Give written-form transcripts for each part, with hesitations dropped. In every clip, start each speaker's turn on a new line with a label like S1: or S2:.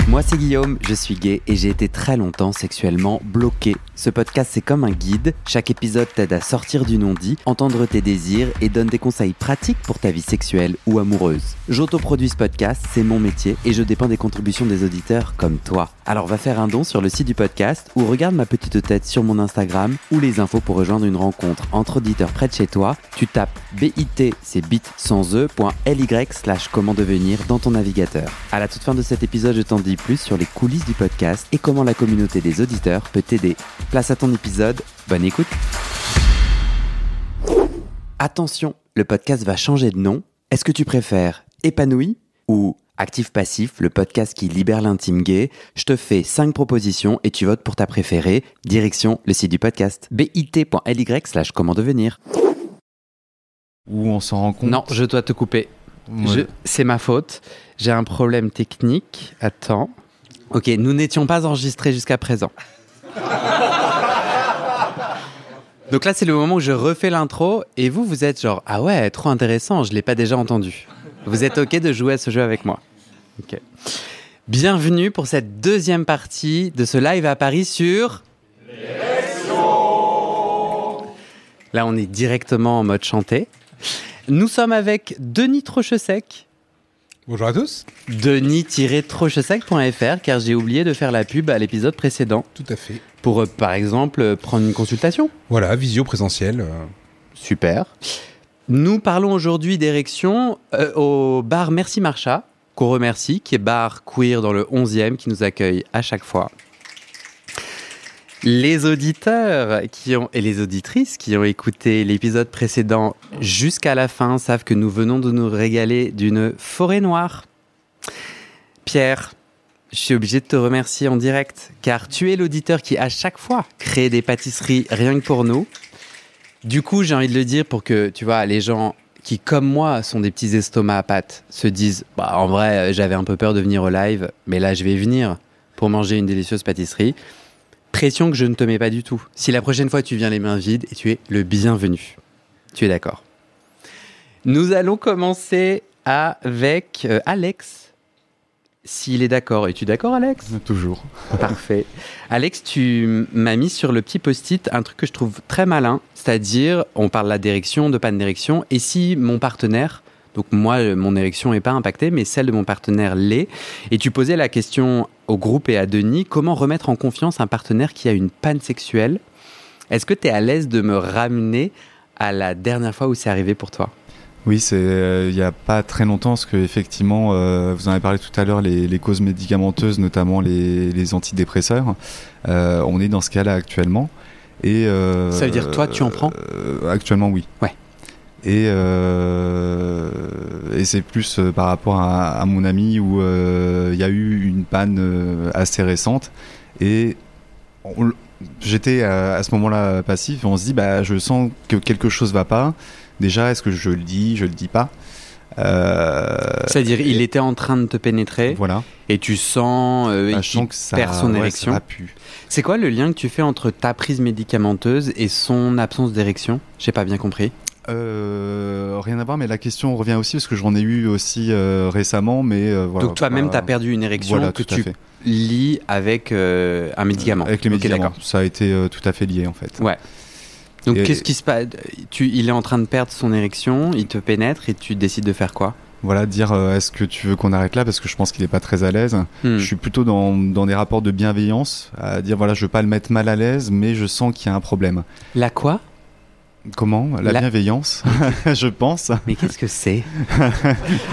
S1: Moi c'est Guillaume, je suis gay et j'ai été très longtemps sexuellement bloqué. Ce podcast c'est comme un guide, chaque épisode t'aide à sortir du non-dit, entendre tes désirs et donne des conseils pratiques pour ta vie sexuelle ou amoureuse. J'autoproduis ce podcast, c'est mon métier et je dépends des contributions des auditeurs comme toi. Alors va faire un don sur le site du podcast ou regarde ma petite tête sur mon Instagram ou les infos pour rejoindre une rencontre entre auditeurs près de chez toi. Tu tapes bit, c'est bit sans e.ly/comment devenir dans ton navigateur. À la toute fin de cet épisode, je t'en dis plus sur les coulisses du podcast et comment la communauté des auditeurs peut t'aider. Place à ton épisode, bonne écoute. Attention, le podcast va changer de nom. Est-ce que tu préfères Épanoui ou Actif-Passif, le podcast qui libère l'intime gay? Je te fais 5 propositions et tu votes pour ta préférée. Direction le site du podcast, bit.ly/comment devenir.
S2: Où on s'en rend compte.
S1: Non, je dois te couper.
S2: Ouais.
S1: C'est ma faute. J'ai un problème technique. Attends. Ok, nous n'étions pas enregistrés jusqu'à présent. Donc là, c'est le moment où je refais l'intro et vous êtes genre « Ah ouais, trop intéressant, je ne l'ai pas déjà entendu. » Vous êtes OK de jouer à ce jeu avec moi? Ok. Bienvenue pour cette deuxième partie de ce live à Paris sur... Là, on est directement en mode chanté. Nous sommes avec Denis Trochesec.
S3: Bonjour à tous.
S1: Denis-trochesec.fr, car j'ai oublié de faire la pub à l'épisode précédent.
S3: Tout à fait.
S1: Pour, par exemple, prendre une consultation.
S3: Voilà, visio présentiel.
S1: Super. Nous parlons aujourd'hui d'érection au bar Merci Marcha, qu'on remercie, qui est bar queer dans le 11e, qui nous accueille à chaque fois. Les auditeurs et les auditrices qui ont écouté l'épisode précédent jusqu'à la fin savent que nous venons de nous régaler d'une forêt noire. Pierre, je suis obligé de te remercier en direct, car tu es l'auditeur qui, à chaque fois, crée des pâtisseries rien que pour nous. Du coup, j'ai envie de le dire pour que, tu vois, les gens qui, comme moi, sont des petits estomacs à pâtes, se disent « Bah, en vrai, j'avais un peu peur de venir au live, mais là, je vais venir pour manger une délicieuse pâtisserie. » Pression que je ne te mets pas du tout. Si la prochaine fois, tu viens les mains vides, et tu es le bienvenu. Tu es d'accord? Nous allons commencer avec Alex. S'il est d'accord. Es-tu d'accord, Alex?
S2: Toujours.
S1: Parfait. Alex, tu m'as mis sur le petit post-it un truc que je trouve très malin, c'est-à-dire, on parle là d'érection, de panne d'érection, et si mon partenaire, donc moi, mon érection n'est pas impactée, mais celle de mon partenaire l'est, et tu posais la question au groupe et à Denis, comment remettre en confiance un partenaire qui a une panne sexuelle? Est-ce que tu es à l'aise de me ramener à la dernière fois où c'est arrivé pour toi?
S2: Oui, c'est il n'y a pas très longtemps, parce qu'effectivement, vous en avez parlé tout à l'heure, les causes médicamenteuses, notamment les antidépresseurs. On est dans ce cas-là actuellement. Et,
S1: ça veut dire toi, tu en prends?
S2: Actuellement, oui.
S1: Ouais.
S2: Et c'est plus par rapport à mon ami où il y a eu une panne assez récente. Et j'étais à ce moment-là passif et on se dit, bah, je sens que quelque chose ne va pas. Déjà, est-ce que je le dis pas?
S1: C'est-à-dire, il était en train de te pénétrer,
S2: voilà.
S1: Et tu sens qu'il perd son érection.
S2: Ça pue.
S1: C'est quoi le lien que tu fais entre ta prise médicamenteuse et son absence d'érection? J'ai pas bien compris.
S2: Rien à voir, mais la question revient aussi parce que j'en ai eu aussi récemment, mais voilà.
S1: Donc toi-même, t'as perdu une érection,
S2: voilà,
S1: que
S2: tout à
S1: tu
S2: fait.
S1: lies avec un médicament.
S2: Avec les médicaments,
S1: d'accord.
S2: ça a été tout à fait lié en fait.
S1: Ouais. Donc
S2: Et
S1: qu'est-ce qui se passe? Il est en train de perdre son érection, il te pénètre et tu décides de faire quoi?
S2: Voilà, dire est-ce que tu veux qu'on arrête là, parce que je pense qu'il est pas très à l'aise. Je suis plutôt dans des rapports de bienveillance, à dire voilà, je veux pas le mettre mal à l'aise, mais je sens qu'il y a un problème.
S1: La quoi?
S2: Comment? La bienveillance, je pense.
S1: Mais qu'est-ce que c'est?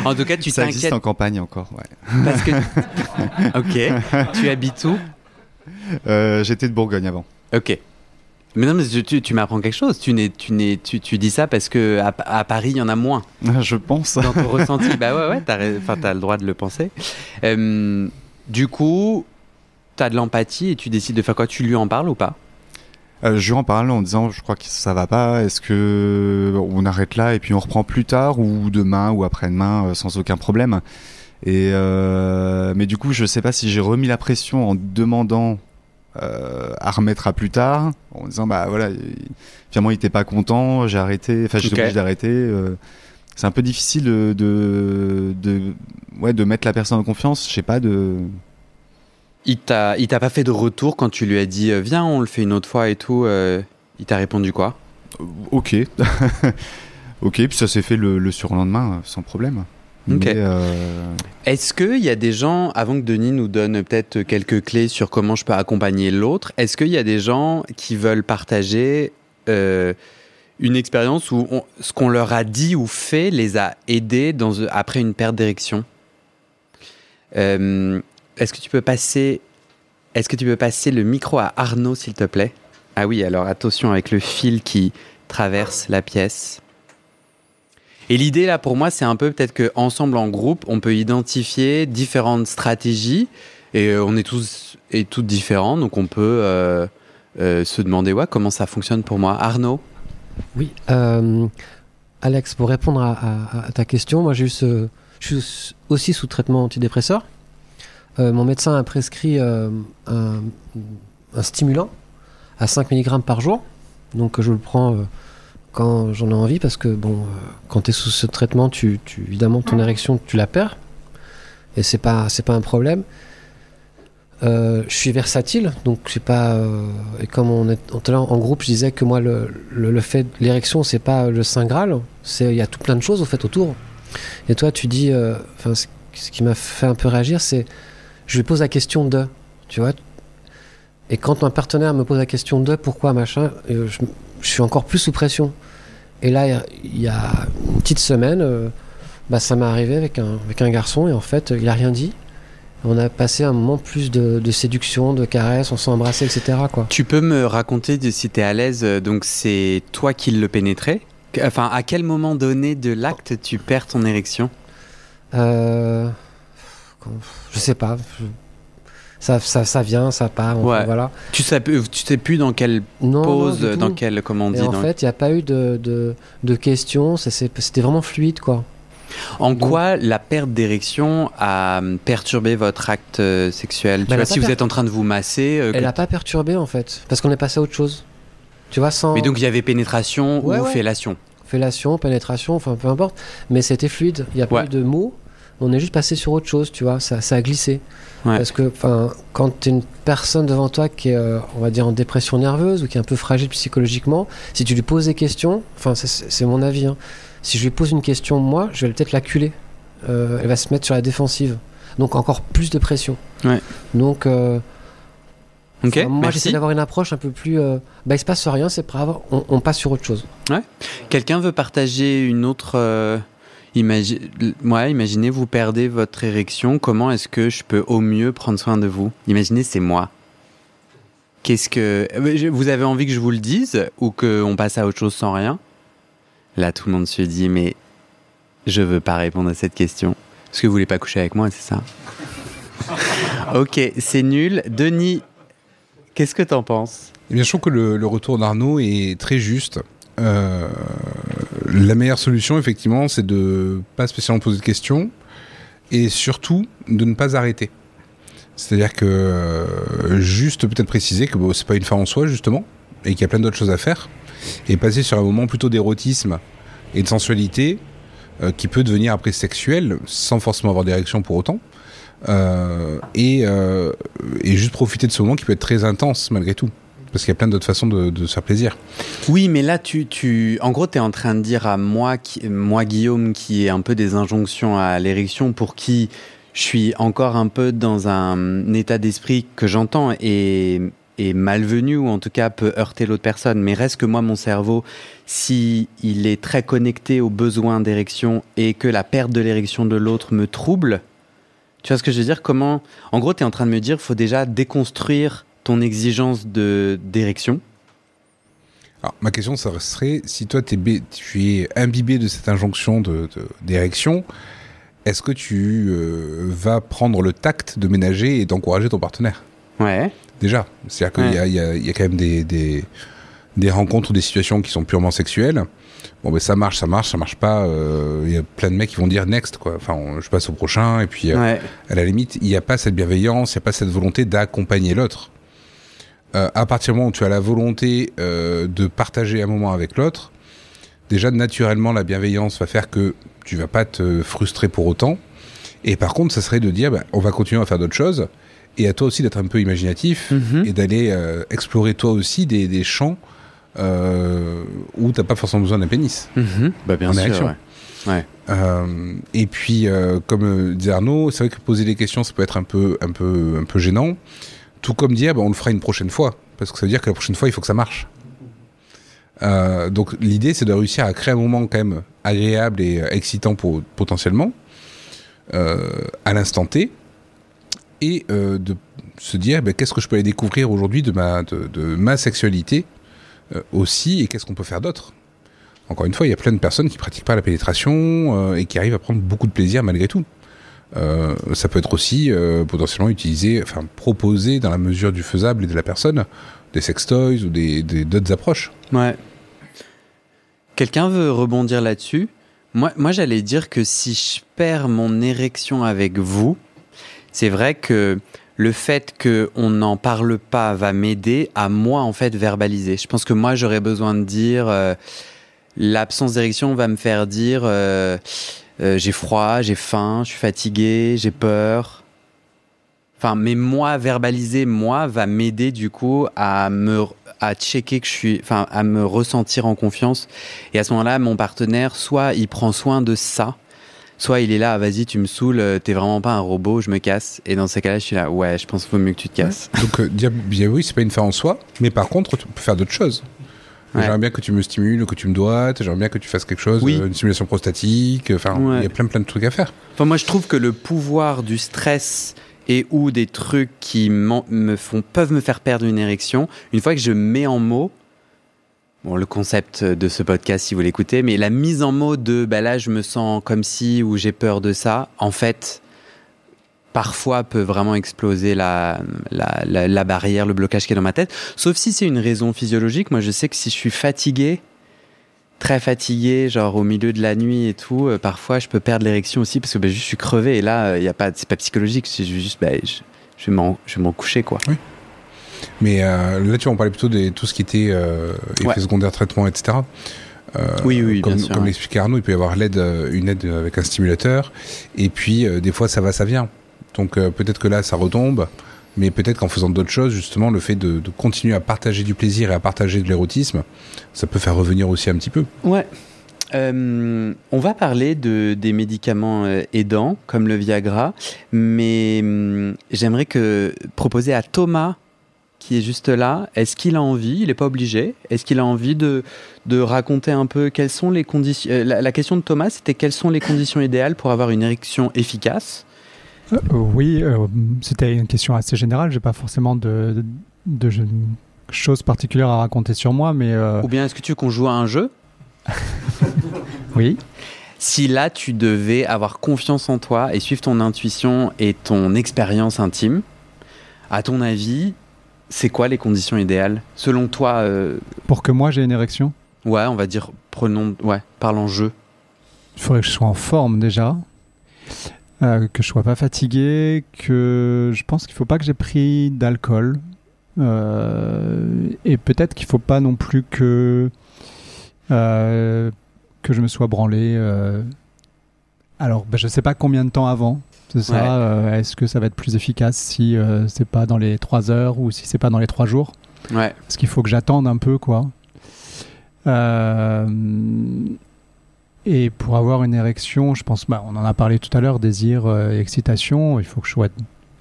S1: En tout cas, tu
S2: ça
S1: t'inquiètes.
S2: existe en campagne encore, ouais.
S1: Parce que... Ok. Tu habites où?
S2: J'étais de Bourgogne avant.
S1: Ok. Mais non, mais tu m'apprends quelque chose. Tu dis ça parce que à Paris, il y en a moins.
S2: Je pense.
S1: Dans ton ressenti. Bah ouais, t'as le droit de le penser. Du coup, t'as de l'empathie et tu décides de faire quoi? Tu lui en parles ou pas?
S2: Je lui en parle en disant je crois que ça va pas, est-ce que on arrête là et puis on reprend plus tard ou demain ou après-demain sans aucun problème. Et mais du coup je sais pas si j'ai remis la pression en demandant à remettre à plus tard, en disant bah voilà, finalement il était pas content, j'ai arrêté, enfin j'étais obligé d'arrêter. C'est un peu difficile de mettre la personne en confiance, je sais pas,
S1: Il t'a pas fait de retour quand tu lui as dit viens, on le fait une autre fois et tout. Il t'a répondu quoi?
S2: Ok. Ok, puis ça s'est fait le surlendemain sans problème.
S1: Ok.
S2: Mais,
S1: Est-ce qu'il y a des gens, avant que Denis nous donne peut-être quelques clés sur comment je peux accompagner l'autre, est-ce qu'il y a des gens qui veulent partager une expérience où ce qu'on leur a dit ou fait les a aidés après une perte d'érection? Est-ce que tu peux passer le micro à Arnaud, s'il te plaît? Ah oui, alors attention avec le fil qui traverse la pièce. Et l'idée là pour moi, c'est un peu peut-être qu'ensemble en groupe, on peut identifier différentes stratégies et on est tous et toutes différents, donc on peut se demander comment ça fonctionne pour moi. Arnaud?
S4: Oui, Alex, pour répondre à ta question, moi je suis aussi sous traitement antidépresseur. Mon médecin a prescrit un stimulant à 5 mg par jour, donc je le prends quand j'en ai envie, parce que quand tu es sous ce traitement, évidemment ton érection tu la perds, et c'est pas un problème. Je suis versatile, donc je sais pas. Et comme on est tout à l'heure en groupe, je disais que moi le fait l'érection, c'est pas le saint graal, il y a tout plein de choses au fait autour. Et toi tu dis, ce qui m'a fait un peu réagir, c'est je lui pose la question de, tu vois. Et quand un partenaire me pose la question de pourquoi machin, je suis encore plus sous pression. Et là, il y a une petite semaine, ça m'est arrivé avec un garçon, et en fait, il a rien dit. On a passé un moment plus de séduction, de caresses, on s'est embrassé, etc., quoi.
S1: Tu peux me raconter si tu es à l'aise, donc c'est toi qui le pénétrais? Enfin, à quel moment donné de l'acte tu perds ton érection?
S4: Je sais pas. Ça vient, ça part. Enfin, voilà.
S1: Tu sais plus dans quelle pause, dans quelle, comment on dit.
S4: Et en fait, il n'y a pas eu de questions. C'était vraiment fluide, quoi.
S1: En quoi la perte d'érection a perturbé votre acte sexuel? Tu vois, si vous êtes en train de vous masser...
S4: Elle n'a pas perturbé, en fait, parce qu'on est passé à autre chose. Tu vois, sans...
S1: Mais donc, il y avait pénétration ou fellation? Fellation,
S4: pénétration, enfin, peu importe. Mais c'était fluide. Il n'y a pas eu de mots. On est juste passé sur autre chose, tu vois. Ça a glissé. Ouais. Parce que quand tu es une personne devant toi qui est, on va dire, en dépression nerveuse ou qui est un peu fragile psychologiquement, si tu lui poses des questions, c'est mon avis, hein, si je lui pose une question, moi, je vais peut-être l'acculer. Elle va se mettre sur la défensive. Donc encore plus de pression.
S1: Ouais.
S4: Donc, moi,
S1: j'essaie
S4: d'avoir une approche un peu plus... il se passe rien, c'est pas grave, on passe sur autre chose.
S1: Ouais. Quelqu'un veut partager une autre... Imaginez, vous perdez votre érection. Comment est-ce que je peux au mieux prendre soin de vous? Imaginez, c'est moi. Vous avez envie que je vous le dise ou qu'on passe à autre chose sans rien? Là, tout le monde se dit, mais je veux pas répondre à cette question. Parce que vous voulez pas coucher avec moi, c'est ça? Ok, c'est nul. Denis, qu'est-ce que t'en penses?
S3: Eh bien, je trouve que le retour d'Arnaud est très juste. La meilleure solution, effectivement, c'est de pas spécialement poser de questions et surtout de ne pas arrêter. C'est-à-dire que juste peut-être préciser que c'est pas une fin en soi, justement, et qu'il y a plein d'autres choses à faire, et passer sur un moment plutôt d'érotisme et de sensualité qui peut devenir après sexuel sans forcément avoir d'érection pour autant, et juste profiter de ce moment qui peut être très intense malgré tout. Parce qu'il y a plein d'autres façons de se faire plaisir.
S1: Oui, mais là, en gros, tu es en train de dire à moi, Guillaume, qui est un peu des injonctions à l'érection, pour qui je suis encore un peu dans un état d'esprit que j'entends est malvenu, ou en tout cas peut heurter l'autre personne. Mais reste que moi, mon cerveau, si il est très connecté aux besoins d'érection et que la perte de l'érection de l'autre me trouble, tu vois ce que je veux dire? En gros, tu es en train de me dire qu'il faut déjà déconstruire ton exigence d'érection.
S3: Alors, ma question, ça serait, si toi, tu es imbibé de cette injonction d'érection, est-ce que tu vas prendre le tact de ménager et d'encourager ton partenaire?
S1: Ouais.
S3: Déjà. C'est-à-dire qu'il y a quand même des rencontres ou des situations qui sont purement sexuelles. Bon, ça marche pas. Il y a plein de mecs qui vont dire next, quoi. Enfin, je passe au prochain. Et puis, à la limite, il n'y a pas cette bienveillance, il n'y a pas cette volonté d'accompagner l'autre. À partir du moment où tu as la volonté de partager un moment avec l'autre, déjà naturellement la bienveillance va faire que tu vas pas te frustrer pour autant. Et par contre, ça serait de dire on va continuer à faire d'autres choses et à toi aussi d'être un peu imaginatif et d'aller explorer toi aussi des champs où t'as pas forcément besoin d'un pénis.
S1: Bah bien
S3: En
S1: sûr.
S3: érection.
S1: Ouais.
S3: Et puis, comme disait Arnaud, c'est vrai que poser des questions, ça peut être un peu gênant. Tout comme dire, on le fera une prochaine fois, parce que ça veut dire que la prochaine fois, il faut que ça marche. Donc l'idée, c'est de réussir à créer un moment quand même agréable et excitant potentiellement à l'instant T, et de se dire qu'est-ce que je peux aller découvrir aujourd'hui de ma sexualité aussi, et qu'est-ce qu'on peut faire d'autre. Encore une fois, il y a plein de personnes qui pratiquent pas la pénétration et qui arrivent à prendre beaucoup de plaisir malgré tout. Ça peut être aussi potentiellement proposé dans la mesure du faisable et de la personne, des sextoys ou d'autres approches.
S1: Ouais. Quelqu'un veut rebondir là-dessus? Moi, j'allais dire que si je perds mon érection avec vous, c'est vrai que le fait qu'on n'en parle pas va m'aider à moi, en fait, verbaliser. Je pense que moi, j'aurais besoin de dire... l'absence d'érection va me faire dire j'ai froid, j'ai faim, je suis fatigué, j'ai peur. Enfin, mais moi, verbaliser, va m'aider du coup à checker que je suis, enfin, à me ressentir en confiance. Et à ce moment-là, mon partenaire, soit il prend soin de ça, soit il est là, vas-y, tu me saoules, t'es vraiment pas un robot, je me casse. Et dans ces cas-là, je suis là, ouais, je pense qu'il vaut mieux que tu te casses.
S3: Donc, dire bien oui, c'est pas une fin en soi, mais par contre, tu peux faire d'autres choses. Ouais. J'aimerais bien que tu me stimules, que tu me doites, j'aimerais bien que tu fasses quelque chose, une stimulation prostatique, enfin, il y a plein de trucs à faire.
S1: Enfin, moi, je trouve que le pouvoir du stress et ou des trucs qui peuvent me faire perdre une érection, une fois que je mets en mots, le concept de ce podcast, si vous l'écoutez, mais la mise en mots de, là, je me sens comme si, ou j'ai peur de ça, en fait, parfois peut vraiment exploser la barrière, le blocage qui est dans ma tête. Sauf si c'est une raison physiologique. Moi, je sais que si je suis fatigué, très fatigué, genre au milieu de la nuit et tout, parfois je peux perdre l'érection aussi parce que je suis crevé. Et là, c'est pas psychologique. C'est juste, je vais m'en coucher, quoi. Oui.
S3: Mais là, tu vois, on parlait plutôt de tout ce qui était effets secondaires, traitement, etc.
S1: Oui,
S3: comme,
S1: bien sûr.
S3: Comme l'expliquait Arnaud, il peut y avoir une aide avec un stimulateur. Et puis, des fois, ça va, ça vient. Donc peut-être que là, ça retombe, mais peut-être qu'en faisant d'autres choses, justement, le fait de continuer à partager du plaisir et à partager de l'érotisme, ça peut faire revenir aussi un petit peu.
S1: Ouais. On va parler des médicaments aidants, comme le Viagra, mais j'aimerais proposer à Thomas, qui est juste là, est-ce qu'il a envie, il n'est pas obligé, est-ce qu'il a envie de raconter un peu quelles sont les conditions... La question de Thomas, c'était quelles sont les conditions idéales pour avoir une érection efficace ?
S5: Oui, c'était une question assez générale. J'ai pas forcément de choses particulières à raconter sur moi, mais...
S1: Ou bien est-ce que tu veux qu'on joue à un jeu ?
S5: Oui.
S1: Si là, tu devais avoir confiance en toi et suivre ton intuition et ton expérience intime, à ton avis, c'est quoi les conditions idéales ? Selon toi...
S5: Pour que moi, j'ai une érection ?
S1: Ouais, on va dire, parle en jeu.
S5: Il faudrait que je sois en forme déjà. Que je sois pas fatigué, que je pense qu'il faut pas que j'ai pris d'alcool et peut-être qu'il faut pas non plus que je me sois branlé. Alors, je sais pas combien de temps avant. C'est ça. Est-ce que ça va être plus efficace si c'est pas dans les 3 heures ou si c'est pas dans les 3 jours ?
S1: Ouais.
S5: Parce qu'il faut que j'attende un peu, quoi. Et pour avoir une érection, je pense, on en a parlé tout à l'heure, désir, excitation, il faut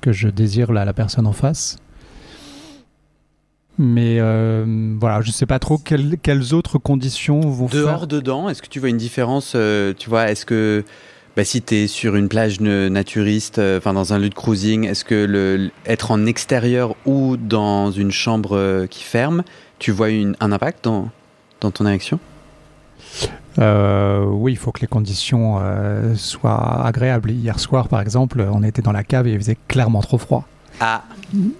S5: que je désire la personne en face. Mais voilà, je ne sais pas trop quelles autres conditions vont faire.
S1: Dehors, dedans, est-ce que tu vois une différence tu vois, est-ce que si tu es sur une plage naturiste, dans un lieu de cruising, est-ce que être en extérieur ou dans une chambre qui ferme, tu vois un impact dans ton érection ?
S5: Oui, il faut que les conditions soient agréables. Hier soir, par exemple, on était dans la cave et il faisait clairement trop froid.
S1: Ah.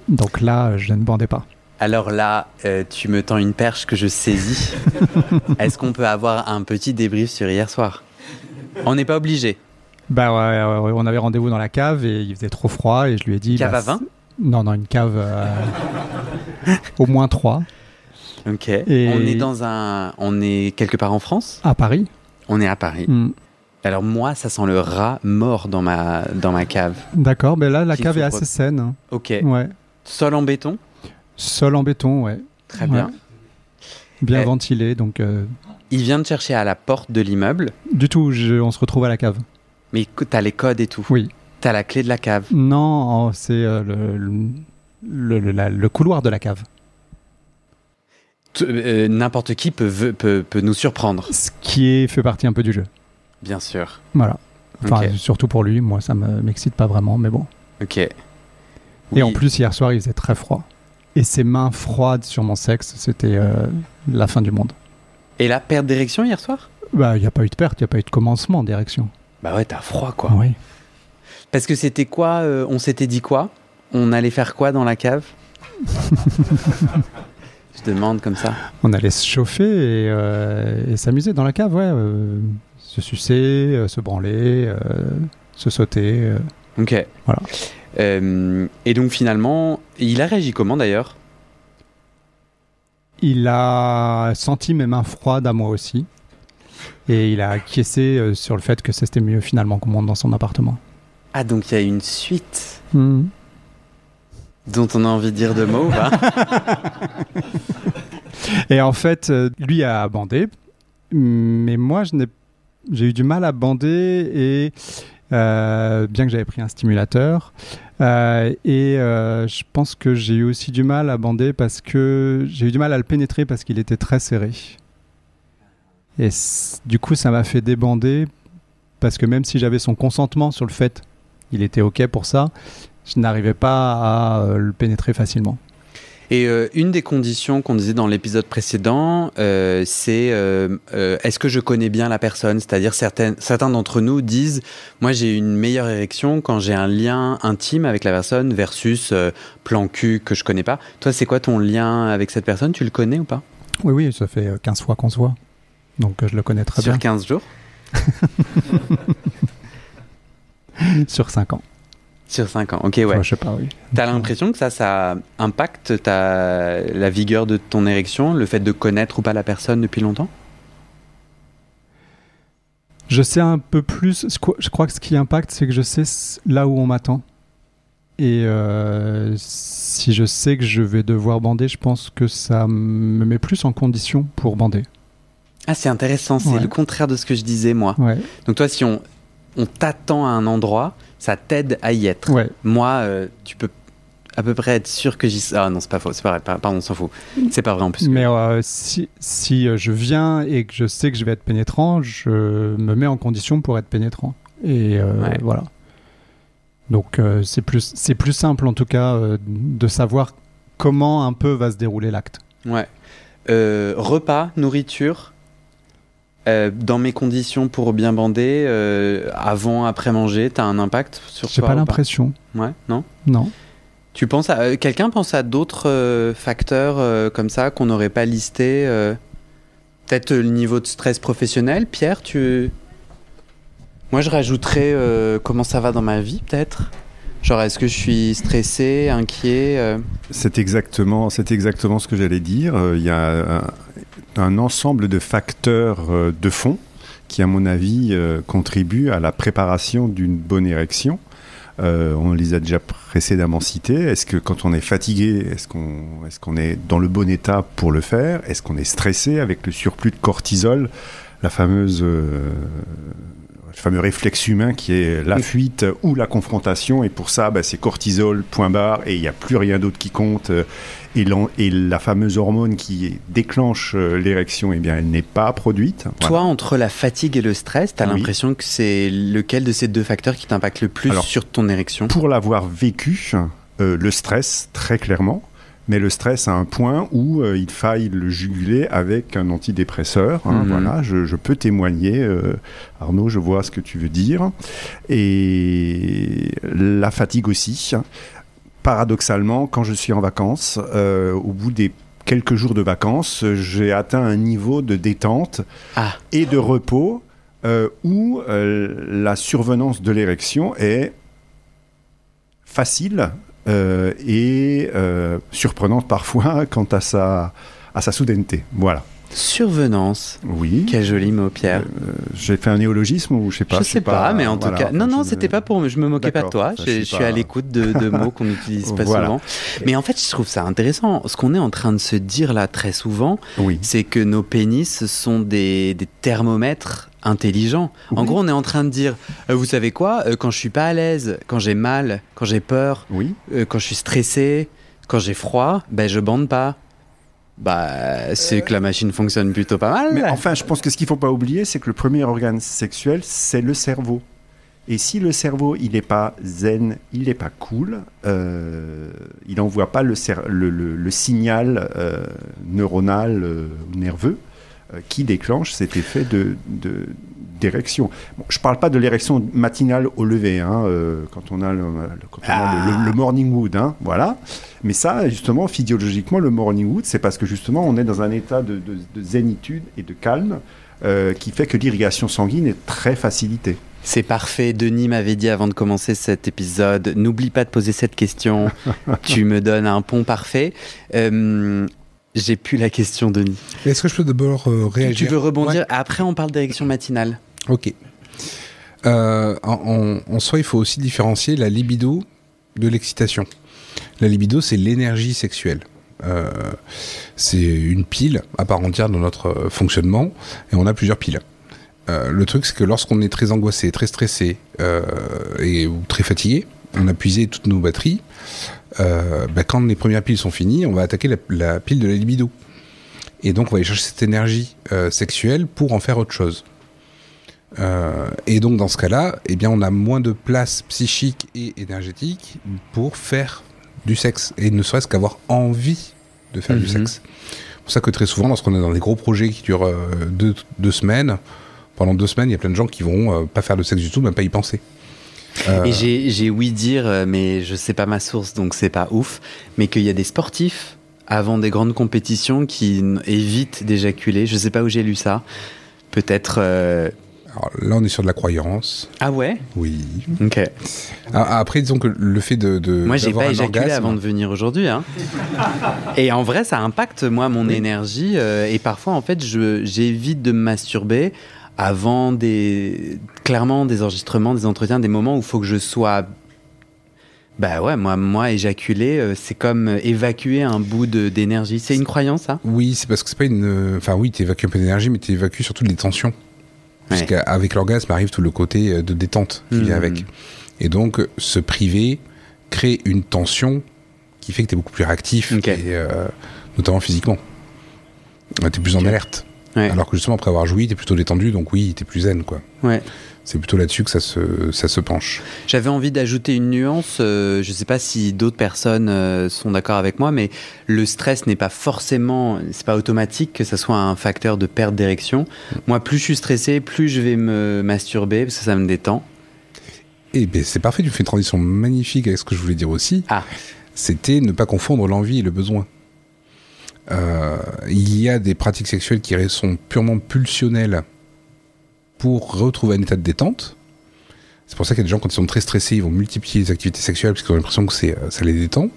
S5: Donc là, je ne bandais pas.
S1: Alors là, tu me tends une perche que je saisis. Est-ce qu'on peut avoir un petit débrief sur hier soir ? On n'est pas obligé.
S5: Ouais, on avait rendez-vous dans la cave et il faisait trop froid et je lui ai dit...
S1: Cave à vin ?
S5: Non, une cave au moins 3.
S1: Ok. Et on est quelque part en France ?
S5: À Paris.
S1: On est à Paris. Alors moi, ça sent le rat mort dans ma cave.
S5: D'accord, mais là, la
S1: Qui
S5: cave est
S1: souffre.
S5: assez saine. Hein.
S1: Ok.
S5: Ouais.
S1: Sol en béton.
S5: Sol en béton, ouais.
S1: Très bien.
S5: Ouais. Bien
S1: Eh.
S5: ventilé, donc...
S1: Il vient de chercher à la porte de l'immeuble,
S5: Du tout, on se retrouve à la cave.
S1: mais t'as les codes et tout.
S5: Oui.
S1: T'as la clé de la cave.
S5: Non, c'est le couloir de la cave.
S1: N'importe qui peut nous surprendre,
S5: Ce qui fait partie un peu du jeu.
S1: bien sûr.
S5: Voilà. Enfin,
S1: Ok.
S5: surtout pour lui, moi ça m'excite pas vraiment, mais bon.
S1: Ok.
S5: Et
S1: Oui.
S5: en plus, hier soir, il faisait très froid. Et ses mains froides sur mon sexe, c'était la fin du monde.
S1: Et la perte d'érection hier soir?
S5: Bah, il n'y a pas eu de perte, il n'y a pas eu de commencement d'érection.
S1: Bah ouais, t'as froid quoi.
S5: Oui.
S1: Parce que c'était quoi on s'était dit quoi? On allait faire quoi dans la cave? Je demande comme ça.
S5: On allait se chauffer et s'amuser dans la cave, ouais. Se sucer, se branler, se sauter.
S1: Ok.
S5: Voilà.
S1: Et donc finalement, il a réagi comment d'ailleurs?
S5: Il a senti mes mains froides à moi aussi. Et il a acquiescé sur le fait que c'était mieux finalement qu'on monte dans son appartement.
S1: Ah, donc il y a une suite
S5: Mhm.
S1: dont on a envie de dire deux mots, ou pas?
S5: Et en fait, lui a bandé, mais moi, j'ai eu du mal à bander, et bien que j'avais pris un stimulateur. Je pense que j'ai eu aussi du mal à bander parce que j'ai eu du mal à le pénétrer parce qu'il était très serré. Et du coup, ça m'a fait débander parce que même si j'avais son consentement sur le fait, il était OK pour ça, je n'arrivais pas à le pénétrer facilement.
S1: Et une des conditions qu'on disait dans l'épisode précédent, c'est est-ce que je connais bien la personne? C'est-à-dire certains d'entre nous disent moi j'ai une meilleure érection quand j'ai un lien intime avec la personne versus plan cul que je connais pas. Toi, c'est quoi ton lien avec cette personne? Tu le connais ou pas?
S5: Oui, oui, ça fait 15 fois qu'on se voit. Donc je le connais très
S1: Sur
S5: bien.
S1: 15 jours?
S5: Sur 5 ans.
S1: Sur 5 ans, ok, ouais.
S5: Enfin, je sais pas, oui.
S1: T'as l'impression que ça impacte la vigueur de ton érection, le fait de connaître ou pas la personne depuis longtemps?
S5: Je sais un peu plus. Je crois que ce qui impacte, c'est que je sais là où on m'attend. Et si je sais que je vais devoir bander, je pense que ça me met plus en condition pour bander.
S1: Ah, c'est intéressant, c'est
S5: Ouais.
S1: le contraire de ce que je disais, moi.
S5: Ouais.
S1: Donc toi, si on t'attend à un endroit, ça t'aide à y être.
S5: Ouais.
S1: Moi, tu peux à peu près être sûr que j'y... Ah non, c'est pas faux, c'est pas vrai, pardon, on s'en fout. C'est pas vrai en plus.
S5: Mais si je viens et que je sais que je vais être pénétrant, je me mets en condition pour être pénétrant. Et
S1: Ouais.
S5: voilà. Donc c'est plus simple en tout cas de savoir comment un peu va se dérouler l'acte.
S1: Ouais. Repas, nourriture, dans mes conditions pour bien bander, avant, après manger, t'as un impact sur
S5: J'ai
S1: toi
S5: pas
S1: ou
S5: l'impression.
S1: Ouais, non?
S5: Non.
S1: Tu penses à quelqu'un pense à d'autres facteurs comme ça qu'on n'aurait pas listés peut-être le niveau de stress professionnel. Pierre, moi je rajouterais comment ça va dans ma vie peut-être. Genre est-ce que je suis stressé, inquiet
S6: C'est exactement ce que j'allais dire. Il y a un ensemble de facteurs de fond qui, à mon avis, contribuent à la préparation d'une bonne érection. On les a déjà précédemment cités. Est-ce que quand on est fatigué, est-ce qu'on est dans le bon état pour le faire? Est-ce qu'on est stressé avec le surplus de cortisol, le fameux réflexe humain qui est la fuite ou la confrontation, et pour ça, c'est cortisol, point barre, et il n'y a plus rien d'autre qui compte. Et la fameuse hormone qui déclenche l'érection, eh bien, elle n'est pas produite.
S1: Toi,
S6: Voilà.
S1: entre la fatigue et le stress, t'as
S6: Oui.
S1: l'impression que c'est lequel de ces deux facteurs qui t'impacte le plus
S6: Alors,
S1: sur ton érection?
S6: Pour l'avoir vécu, le stress, très clairement, mais le stress à un point où il faille le juguler avec un antidépresseur.
S1: Mhm.
S6: Voilà, je peux témoigner. Arnaud, je vois ce que tu veux dire. Et la fatigue aussi. Paradoxalement, quand je suis en vacances, au bout des quelques jours de vacances, j'ai atteint un niveau de détente et de repos où la survenance de l'érection est facile et surprenante parfois quant à sa soudaineté. Voilà.
S1: Survenance.
S6: Oui.
S1: Quel joli mot, Pierre.
S6: J'ai fait un néologisme ou je sais pas.
S1: Je sais pas, mais en tout cas. Non, c'était pas pour. Je me moquais pas de toi.
S6: D'accord,
S1: Je suis à l'écoute de mots qu'on n'utilise pas
S6: Voilà.
S1: souvent. Mais en fait, je trouve ça intéressant. Ce qu'on est en train de se dire là très souvent,
S6: Oui.
S1: c'est que nos pénis sont des thermomètres intelligents. En
S6: Oui.
S1: gros, on est en train de dire, vous savez quoi, quand je suis pas à l'aise, quand j'ai mal, quand j'ai peur,
S6: Oui.
S1: quand je suis stressé, quand j'ai froid, ben je bande pas. Bah, c'est que la machine fonctionne plutôt pas mal.
S6: Mais enfin, je pense que ce qu'il faut pas oublier, c'est que le premier organe sexuel, c'est le cerveau. Et si le cerveau, il n'est pas zen, il n'est pas cool, il n'envoie pas le signal neuronal nerveux qui déclenche cet effet d'érection. Bon, je ne parle pas de l'érection matinale au lever, hein, quand on a le morning wood, hein, voilà. Mais ça, justement, physiologiquement, le morning wood, c'est parce que justement, on est dans un état de zénitude et de calme qui fait que l'irrigation sanguine est très facilitée.
S1: C'est parfait. Denis m'avait dit avant de commencer cet épisode, n'oublie pas de poser cette question. Tu me donnes un pont parfait. J'ai plus la question, Denis.
S3: Est-ce que je peux d'abord réagir?
S1: Tu veux rebondir?
S3: Ouais.
S1: Après, on parle d'érection matinale.
S3: Ok. En soi, il faut aussi différencier la libido de l'excitation. La libido, c'est l'énergie sexuelle. C'est une pile à part entière dans notre fonctionnement, et on a plusieurs piles. Le truc, c'est que lorsqu'on est très angoissé, très stressé ou très fatigué, on a puisé toutes nos batteries. Quand les premières piles sont finies, on va attaquer la pile de la libido. Et donc, on va aller chercher cette énergie sexuelle pour en faire autre chose. Et donc, dans ce cas-là, eh bien, on a moins de place psychique et énergétique pour faire du sexe. Et ne serait-ce qu'avoir envie de faire du sexe. C'est pour ça que très souvent, lorsqu'on est dans des gros projets qui durent 2 semaines, pendant 2 semaines, il y a plein de gens qui vont pas faire de sexe du tout, même pas y penser.
S1: Et j'ai ouï dire, mais je sais pas ma source, donc c'est pas ouf, mais qu'il y a des sportifs avant des grandes compétitions qui évitent d'éjaculer. Je sais pas où j'ai lu ça. Peut-être.
S3: Alors là, on est sur de la croyance.
S1: Ah ouais?
S3: Oui.
S1: Ok.
S3: Après, disons que le fait de
S1: moi, j'ai
S3: d'avoir
S1: pas
S3: un
S1: éjaculé
S3: orgasme,
S1: avant de venir aujourd'hui. Hein. Et en vrai, ça impacte, moi, mon énergie. Et parfois, en fait, j'évite de me masturber avant clairement des enregistrements, des entretiens, des moments où il faut que je sois... Bah ouais, moi éjaculer, c'est comme évacuer un bout d'énergie. C'est une croyance, ça?
S3: Oui, c'est parce que c'est pas une... Enfin oui, t'évacues un peu d'énergie, mais t'évacues surtout les tensions. Parce qu'avec l'orgasme arrive tout le côté de détente qui vient avec. Et donc, se priver crée une tension qui fait que t'es beaucoup plus réactif, et, notamment physiquement. T'es plus en alerte. Ouais. Alors que justement, après avoir joui, t'es plutôt détendu, donc oui, t'es plus zen, quoi.
S1: Ouais.
S3: C'est plutôt là-dessus que ça se penche.
S1: J'avais envie d'ajouter une nuance, je ne sais pas si d'autres personnes sont d'accord avec moi, mais le stress n'est pas forcément, c'est pas automatique que ça soit un facteur de perte d'érection. Moi, plus je suis stressé, plus je vais me masturber, parce que ça me détend.
S3: Et ben, c'est parfait, tu fais une transition magnifique avec ce que je voulais dire aussi. C'était ne pas confondre l'envie et le besoin. Il y a des pratiques sexuelles qui sont purement pulsionnelles pour retrouver un état de détente. C'est pour ça qu'il y a des gens, quand ils sont très stressés, ils vont multiplier les activités sexuelles parce qu'ils ont l'impression que ça les détend.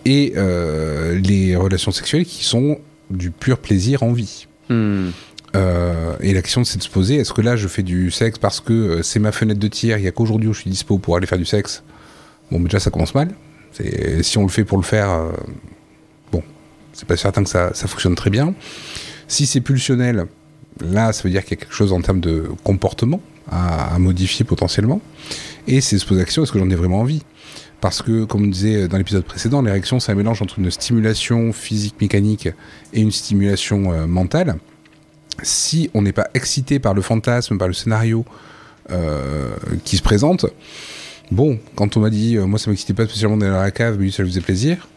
S3: Et les relations sexuelles qui sont du pur plaisir en vie. Et la question, c'est de se poser, est-ce que là, je fais du sexe parce que c'est ma fenêtre de tir, il n'y a qu'aujourd'hui où je suis dispo pour aller faire du sexe? Bon, mais déjà, ça commence mal. Si on le fait pour le faire, c'est pas certain que ça fonctionne très bien. Si c'est pulsionnel, là, ça veut dire qu'il y a quelque chose en termes de comportement à modifier potentiellement. Et c'est se poser la question, est-ce que j'en ai vraiment envie? Parce que, comme on disait dans l'épisode précédent, l'érection, c'est un mélange entre une stimulation physique-mécanique et une stimulation mentale. Si on n'est pas excité par le fantasme, par le scénario qui se présente, bon, quand on m'a dit, moi ça m'excitait pas spécialement d'aller dans la cave, mais ça lui faisait plaisir,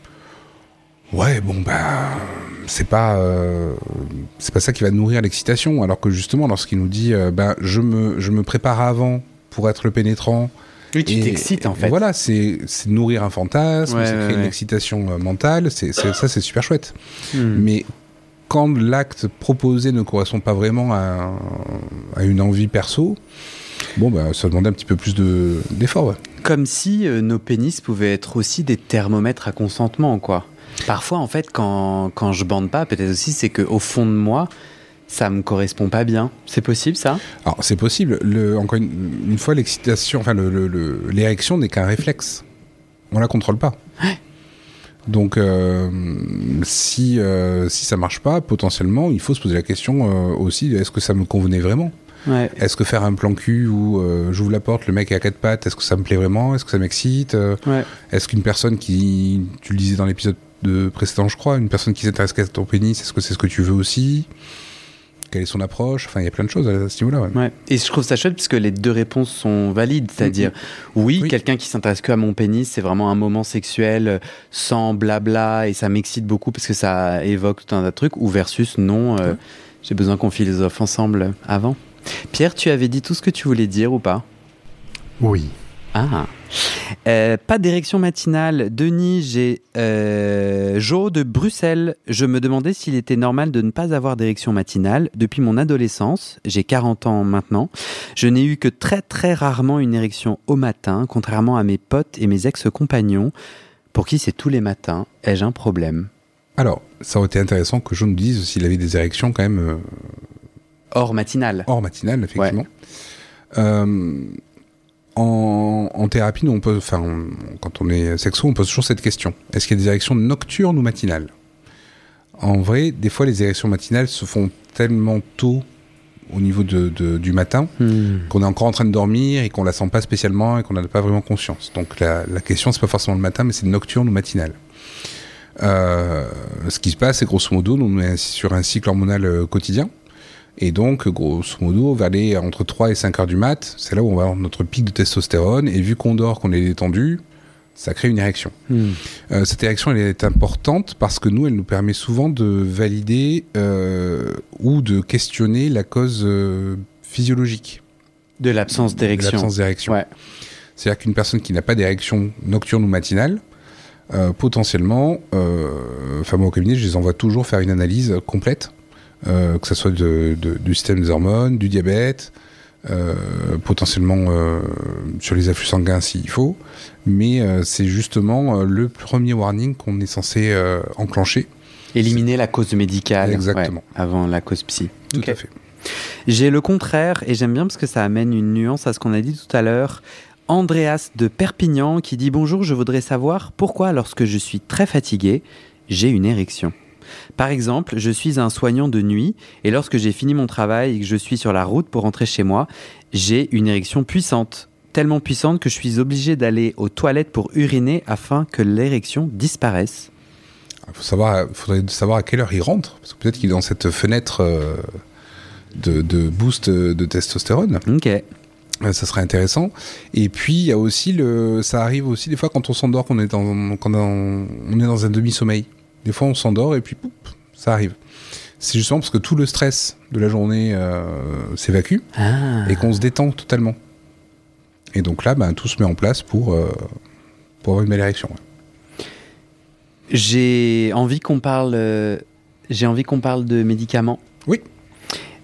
S3: ouais, bon, c'est pas ça qui va nourrir l'excitation, alors que justement, lorsqu'il nous dit, je me prépare avant pour être le pénétrant.
S1: Oui, tu t'excites en fait.
S3: Voilà, c'est nourrir un fantasme, c'est créer une excitation mentale, ça c'est super chouette. Mais quand l'acte proposé ne correspond pas vraiment à une envie perso, ça demande un petit peu plus d'effort. Ouais.
S1: Comme si nos pénis pouvaient être aussi des thermomètres à consentement, quoi. Parfois, en fait, quand je bande pas, peut-être aussi, c'est qu'au fond de moi, ça me correspond pas bien. C'est possible, ça ?
S3: Alors, c'est possible. Encore une fois, l'excitation, enfin, l'érection n'est qu'un réflexe. On la contrôle pas.
S1: Ouais.
S3: Donc, si ça marche pas, potentiellement, il faut se poser la question aussi, est-ce que ça me convenait vraiment ?
S1: Ouais.
S3: Est-ce que faire un plan cul où j'ouvre la porte, le mec est à 4 pattes, est-ce que ça me plaît vraiment ? Est-ce que ça m'excite ?
S1: Ouais.
S3: Est-ce qu'une personne qui, tu le disais dans l'épisode précédent, je crois, une personne qui s'intéresse qu'à ton pénis, est-ce que c'est ce que tu veux aussi ? Quelle est son approche ? Enfin, il y a plein de choses à ce niveau-là. Ouais.
S1: Ouais. Et je trouve ça chouette parce que les deux réponses sont valides. C'est-à-dire, oui, quelqu'un qui s'intéresse que à mon pénis, c'est vraiment un moment sexuel sans blabla et ça m'excite beaucoup parce que ça évoque tout un tas de trucs. Ou versus, non, j'ai besoin qu'on philosophe ensemble avant. Pierre, tu avais dit tout ce que tu voulais dire ou pas ?
S6: Oui.
S1: Ah. Pas d'érection matinale. Denis, j'ai Jo de Bruxelles. Je me demandais s'il était normal de ne pas avoir d'érection matinale. Depuis mon adolescence, j'ai 40 ans maintenant, je n'ai eu que très très rarement une érection au matin, contrairement à mes potes et mes ex-compagnons, pour qui c'est tous les matins. Ai-je un problème ?
S3: Alors, ça aurait été intéressant que Jo nous dise s'il avait des érections quand même...
S1: hors matinale.
S3: Hors matinale, effectivement.
S1: Ouais.
S3: En thérapie, nous, quand on est sexo, on pose toujours cette question. Est-ce qu'il y a des érections nocturnes ou matinales ? En vrai, des fois, les érections matinales se font tellement tôt au niveau du matin qu'on est encore en train de dormir et qu'on la sent pas spécialement et qu'on n'en a pas vraiment conscience. Donc la question, c'est pas forcément le matin, mais c'est nocturne ou matinale. Ce qui se passe, c'est grosso modo, on est sur un cycle hormonal quotidien. Et donc, grosso modo, vers entre 3 et 5 heures du mat, c'est là où on va avoir notre pic de testostérone. Et vu qu'on dort, qu'on est détendu, ça crée une érection. Cette érection, elle est importante parce que nous, elle nous permet souvent de valider ou de questionner la cause physiologique.
S1: De l'absence d'érection.
S3: De l'absence d'érection.
S1: Ouais.
S3: C'est-à-dire qu'une personne qui n'a pas d'érection nocturne ou matinale, potentiellement, moi au cabinet, je les envoie toujours faire une analyse complète. Que ce soit du système des hormones, du diabète, potentiellement sur les afflux sanguins s'il faut, mais c'est justement le premier warning qu'on est censé enclencher.
S1: Éliminer la cause médicale.
S3: Exactement.
S1: Avant la cause psy.
S3: Tout à fait.
S1: J'ai le contraire, et j'aime bien parce que ça amène une nuance à ce qu'on a dit tout à l'heure. Andreas de Perpignan qui dit « Bonjour, je voudrais savoir pourquoi lorsque je suis très fatigué, j'ai une érection. Par exemple, je suis un soignant de nuit et lorsque j'ai fini mon travail et que je suis sur la route pour rentrer chez moi, j'ai une érection puissante. Tellement puissante que je suis obligé d'aller aux toilettes pour uriner afin que l'érection disparaisse. »
S3: Il faudrait savoir à quelle heure il rentre, parce que peut-être qu'il est dans cette fenêtre de boost de testostérone.
S1: Ok.
S3: Ça serait intéressant. Et puis, il y a aussi ça arrive aussi des fois quand on s'endort, qu'on est quand on est dans un demi-sommeil. Des fois, on s'endort et puis, poup, ça arrive. C'est justement parce que tout le stress de la journée s'évacue et qu'on se détend totalement. Et donc là, tout se met en place pour avoir une belle érection. Ouais.
S1: J'ai envie qu'on parle de médicaments.
S3: Oui.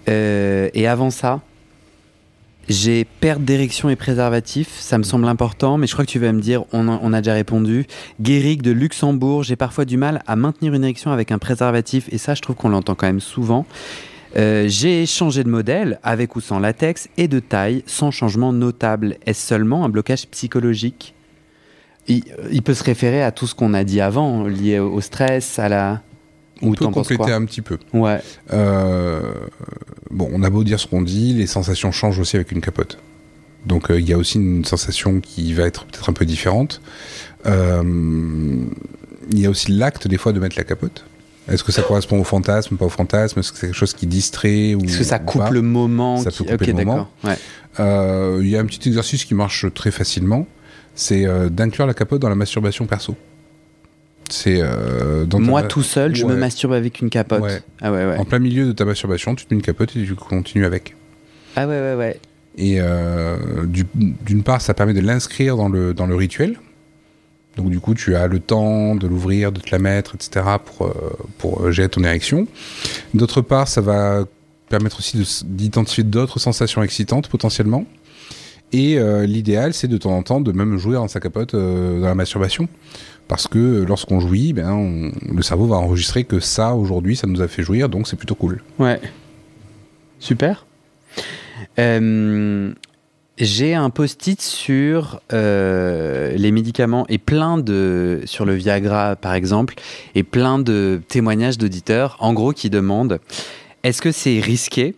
S1: Et avant ça, j'ai perte d'érection et préservatif, ça me semble important, mais je crois que tu vas me dire, on a déjà répondu. Guéric de Luxembourg, j'ai parfois du mal à maintenir une érection avec un préservatif, et ça, je trouve qu'on l'entend quand même souvent. J'ai changé de modèle, avec ou sans latex, et de taille, sans changement notable. Est-ce seulement un blocage psychologique ? Il peut se référer à tout ce qu'on a dit avant, lié au stress, à la...
S3: On peut compléter un petit peu.
S1: Ouais.
S3: On a beau dire ce qu'on dit, les sensations changent aussi avec une capote. Donc il y a aussi une sensation qui va être peut-être un peu différente. Il y a aussi l'acte des fois de mettre la capote. Est-ce que ça correspond au fantasme, pas au fantasme ? Est-ce que c'est quelque chose qui distrait ou
S1: est-ce que ça coupe
S3: pas ?
S1: le moment ?
S3: Ça peut couper le moment.
S1: Ouais.
S3: Il y a un petit exercice qui marche très facilement, c'est d'inclure la capote dans la masturbation perso. C'est
S1: moi tout seul, je me masturbe avec une capote.
S3: Ouais.
S1: Ah ouais.
S3: En plein milieu de ta masturbation, tu te mets une capote et tu continues avec.
S1: Ah ouais.
S3: Et d'une part, ça permet de l'inscrire dans le rituel. Donc du coup, tu as le temps de l'ouvrir, de te la mettre, etc. pour gérer ton érection. D'autre part, ça va permettre aussi d'identifier d'autres sensations excitantes potentiellement. Et l'idéal, c'est de temps en temps de même jouer dans sa capote dans la masturbation. Parce que lorsqu'on jouit, le cerveau va enregistrer que ça, aujourd'hui, ça nous a fait jouir, donc c'est plutôt cool.
S1: Ouais. Super. J'ai un post-it sur les médicaments et sur le Viagra, par exemple, et plein de témoignages d'auditeurs, en gros, qui demandent « Est-ce que c'est risqué ?»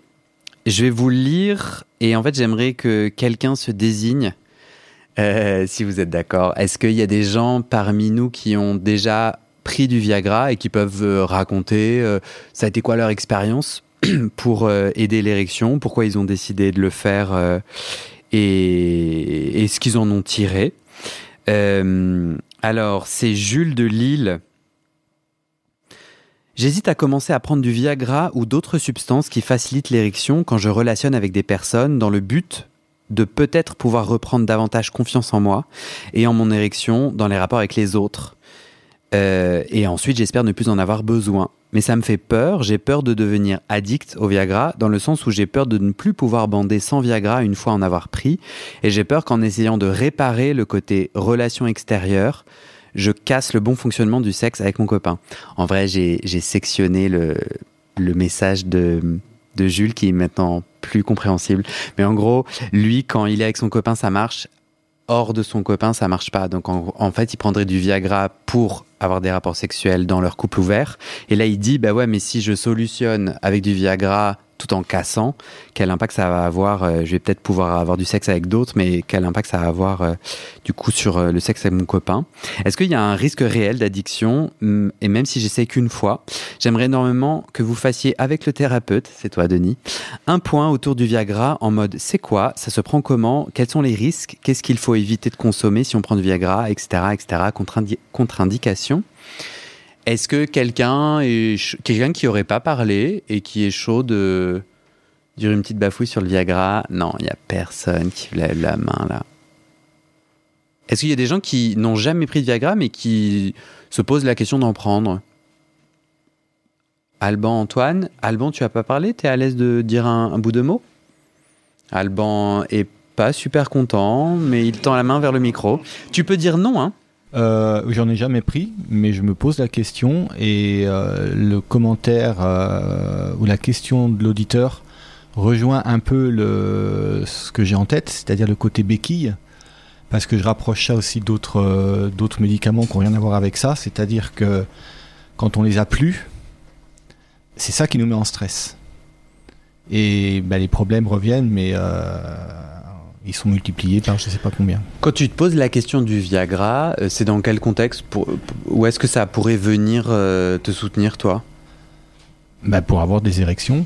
S1: Je vais vous le lire et en fait, j'aimerais que quelqu'un se désigne, si vous êtes d'accord. Est-ce qu'il y a des gens parmi nous qui ont déjà pris du Viagra et qui peuvent raconter ça a été quoi leur expérience pour aider l'érection, pourquoi ils ont décidé de le faire et ce qu'ils en ont tiré. Alors, c'est Jules de Lille. J'hésite à commencer à prendre du Viagra ou d'autres substances qui facilitent l'érection quand je relationne avec des personnes dans le but de peut-être pouvoir reprendre davantage confiance en moi et en mon érection dans les rapports avec les autres. Et ensuite, j'espère ne plus en avoir besoin. Mais ça me fait peur, j'ai peur de devenir addict au Viagra, dans le sens où j'ai peur de ne plus pouvoir bander sans Viagra une fois en avoir pris, et j'ai peur qu'en essayant de réparer le côté relation extérieure, je casse le bon fonctionnement du sexe avec mon copain. En vrai, j'ai sectionné le message de Jules qui est maintenant plus compréhensible. Mais en gros, lui, quand il est avec son copain, ça marche. Hors de son copain, ça marche pas. Donc en fait, il prendrait du Viagra pour avoir des rapports sexuels dans leur couple ouvert. Et là, il dit, bah ouais, mais si je solutionne avec du Viagra tout en cassant, quel impact ça va avoir je vais peut-être pouvoir avoir du sexe avec d'autres, mais quel impact ça va avoir du coup sur le sexe avec mon copain. Est-ce qu'il y a un risque réel d'addiction? Et même si j'essaie qu'une fois, j'aimerais énormément que vous fassiez avec le thérapeute, c'est toi Denis, un point autour du Viagra en mode c'est quoi, ça se prend comment, quels sont les risques, qu'est-ce qu'il faut éviter de consommer si on prend du Viagra, etc. Contre-indication. Est-ce que quelqu'un qui n'aurait pas parlé et qui est chaud de dire une petite bafouille sur le Viagra? Non, il n'y a personne qui lève la main là. Est-ce qu'il y a des gens qui n'ont jamais pris de Viagra mais qui se posent la question d'en prendre? Alban, Antoine. Alban, tu n'as pas parlé? Tu es à l'aise de dire un bout de mot? Alban est pas super content, mais il tend la main vers le micro. Tu peux dire non, hein?
S7: J'en ai jamais pris, mais je me pose la question et le commentaire ou la question de l'auditeur rejoint un peu ce que j'ai en tête, c'est-à-dire le côté béquille, parce que je rapproche ça aussi d'autres médicaments qui n'ont rien à voir avec ça, c'est-à-dire que quand on les a plus, c'est ça qui nous met en stress. Et les problèmes reviennent, mais ils sont multipliés par je ne sais pas combien.
S1: Quand tu te poses la question du Viagra, c'est dans quel contexte où est-ce que ça pourrait venir te soutenir, toi?
S7: Pour avoir des érections.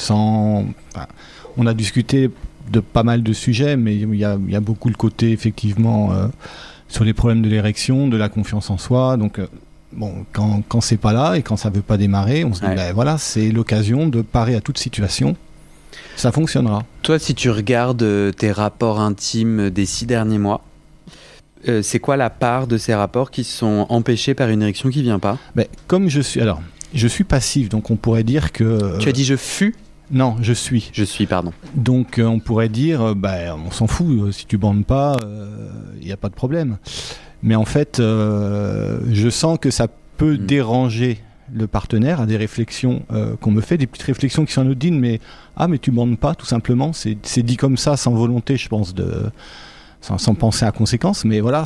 S7: On a discuté de pas mal de sujets, mais il y a beaucoup le côté, effectivement, sur les problèmes de l'érection, de la confiance en soi. Donc, quand c'est pas là et quand ça veut pas démarrer, on se dit, voilà, c'est l'occasion de parer à toute situation. Ça fonctionnera.
S1: Toi, si tu regardes tes rapports intimes des 6 derniers mois, c'est quoi la part de ces rapports qui sont empêchés par une érection qui vient pas?
S7: Comme je suis passif, donc on pourrait dire que...
S1: Tu as dit je fus?
S7: Non, je suis.
S1: Je suis, pardon.
S7: Donc on pourrait dire, on s'en fout, si tu bandes pas, il n'y a pas de problème. Mais en fait, je sens que ça peut déranger le partenaire à des réflexions qu'on me fait, des petites réflexions qui sont anodines, mais tu bandes pas, tout simplement. C'est dit comme ça, sans volonté, je pense, sans penser à conséquences. Mais voilà,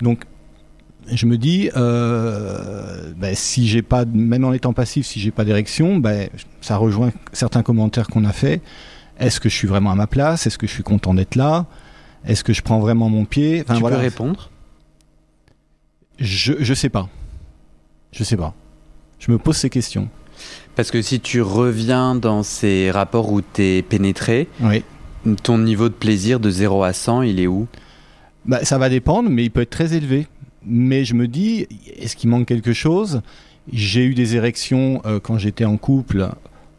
S7: donc je me dis, si j'ai pas, même en étant passif, si j'ai pas d'érection, ça rejoint certains commentaires qu'on a fait. Est-ce que je suis vraiment à ma place? Est-ce que je suis content d'être là? Est-ce que je prends vraiment mon pied?
S1: Tu peux répondre?
S7: Je sais pas. Je sais pas. Je me pose ces questions.
S1: Parce que si tu reviens dans ces rapports où tu es pénétré,
S7: oui.
S1: Ton niveau de plaisir de 0 à 100, il est où?
S7: Ça va dépendre, mais il peut être très élevé. Mais je me dis, est-ce qu'il manque quelque chose? J'ai eu des érections quand j'étais en couple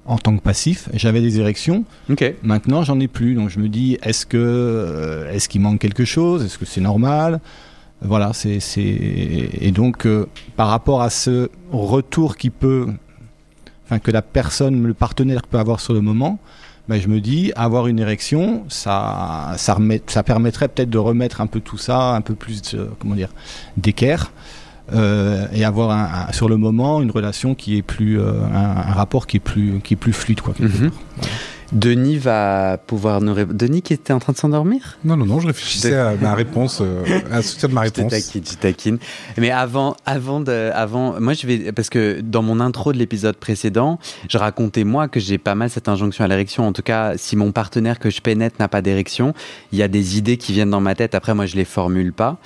S7: en tant que passif. J'avais des érections.
S1: Okay.
S7: Maintenant, j'en ai plus. Donc je me dis, est-ce qu'il manque quelque chose? Est-ce que c'est normal? Voilà, et donc par rapport à ce retour que la personne, le partenaire peut avoir sur le moment, ben, je me dis, avoir une érection, ça permettrait peut-être de remettre un peu tout ça, un peu plus, d'équerre, et avoir sur le moment une relation qui est plus, un rapport qui est plus fluide, quoi. Quelque part. Voilà.
S1: Denis va pouvoir nous répondre. Denis qui était en train de s'endormir ?
S3: Non, je réfléchissais à ma réponse, à soutien de ma réponse.
S1: Je taquine. Mais avant, moi parce que dans mon intro de l'épisode précédent, je racontais moi que j'ai pas mal cette injonction à l'érection. En tout cas, si mon partenaire que je pénètre n'a pas d'érection, il y a des idées qui viennent dans ma tête. Après, moi, je les formule pas.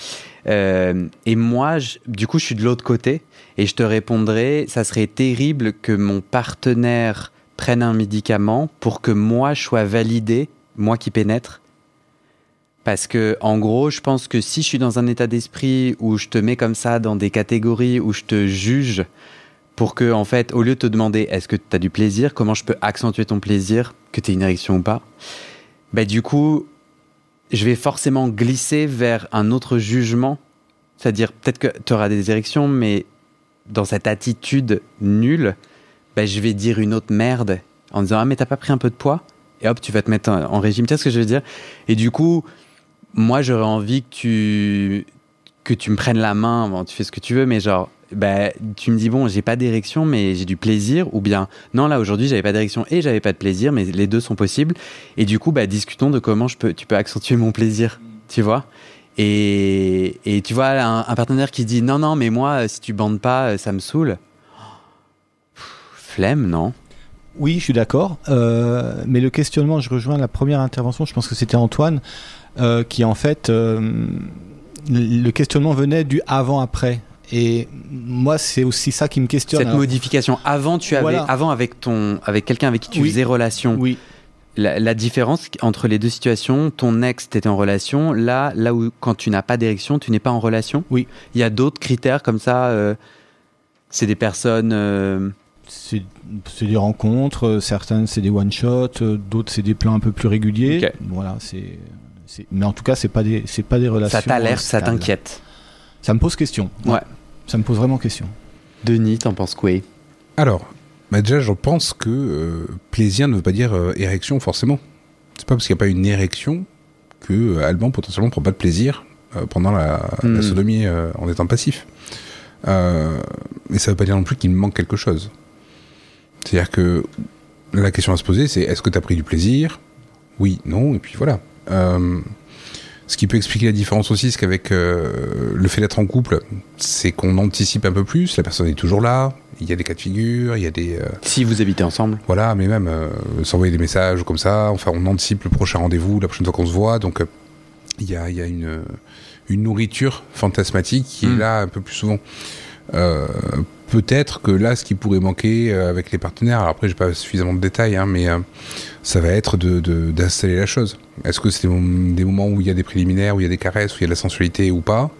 S1: Et moi, du coup, je suis de l'autre côté et je te répondrai, ça serait terrible que mon partenaire prenne un médicament pour que moi je sois validé, moi qui pénètre. Parce que, en gros, je pense que si je suis dans un état d'esprit où je te mets comme ça dans des catégories où je te juge pour que, en fait, au lieu de te demander est-ce que tu as du plaisir, comment je peux accentuer ton plaisir, que tu aies une érection ou pas, bah, du coup, je vais forcément glisser vers un autre jugement. C'est-à-dire, peut-être que tu auras des érections, mais dans cette attitude nulle, ben, je vais dire une autre merde en disant « Ah, mais t'as pas pris un peu de poids ?» Et hop, tu vas te mettre en régime. Tu sais ce que je veux dire ? Et du coup, moi, j'aurais envie que tu me prennes la main. Bon, tu fais ce que tu veux, mais genre, ben, tu me dis « Bon, j'ai pas d'érection, mais j'ai du plaisir. » Ou bien « Non, là, aujourd'hui, j'avais pas d'érection et j'avais pas de plaisir, mais les deux sont possibles. » Et du coup, ben, discutons de comment tu peux accentuer mon plaisir. Tu vois ? Et tu vois, un partenaire qui dit « Non, mais moi, si tu bandes pas, ça me saoule. » Flemme, non ?
S7: Oui, je suis d'accord. Mais le questionnement, je rejoins la première intervention, je pense que c'était Antoine, qui en fait, le questionnement venait du avant-après. Et moi, c'est aussi ça qui me questionne.
S1: Cette modification. Avant, avant avec quelqu'un avec qui tu faisais relation.
S7: Oui.
S1: La différence entre les deux situations, ton ex, t'étais en relation. Là où, quand tu n'as pas d'érection, tu n'es pas en relation.
S7: Oui.
S1: Il y a d'autres critères comme ça. C'est des personnes...
S7: C'est des rencontres, certaines c'est des one-shots, d'autres c'est des plans un peu plus réguliers.
S1: Okay.
S7: Voilà, mais en tout cas, c'est pas des relations.
S1: Ça t'alerte, ça t'inquiète.
S7: Ça me pose question.
S1: Ouais.
S7: Ça me pose vraiment question.
S1: Denis, t'en penses quoi ?
S3: Alors, déjà, je pense que plaisir ne veut pas dire érection forcément. C'est pas parce qu'il n'y a pas une érection que Alban potentiellement ne prend pas de plaisir pendant la sodomie en étant passif. Mais ça veut pas dire non plus qu'il me manque quelque chose. C'est-à-dire que la question à se poser, c'est est-ce que tu as pris du plaisir ? Oui, non, et puis voilà. Ce qui peut expliquer la différence aussi, c'est qu'avec le fait d'être en couple, c'est qu'on anticipe un peu plus, la personne est toujours là, il y a des cas de figure, il y a des...
S1: Si vous habitez ensemble.
S3: Voilà, mais même s'envoyer des messages comme ça, enfin on anticipe le prochain rendez-vous, la prochaine fois qu'on se voit, donc il y a une nourriture fantasmatique qui est là un peu plus souvent. Peut-être que là, ce qui pourrait manquer avec les partenaires, alors après, j'ai pas suffisamment de détails, hein, mais ça va être d'installer la chose. Est-ce que c'est des moments où il y a des préliminaires, où il y a des caresses, où il y a de la sensualité ou pas ?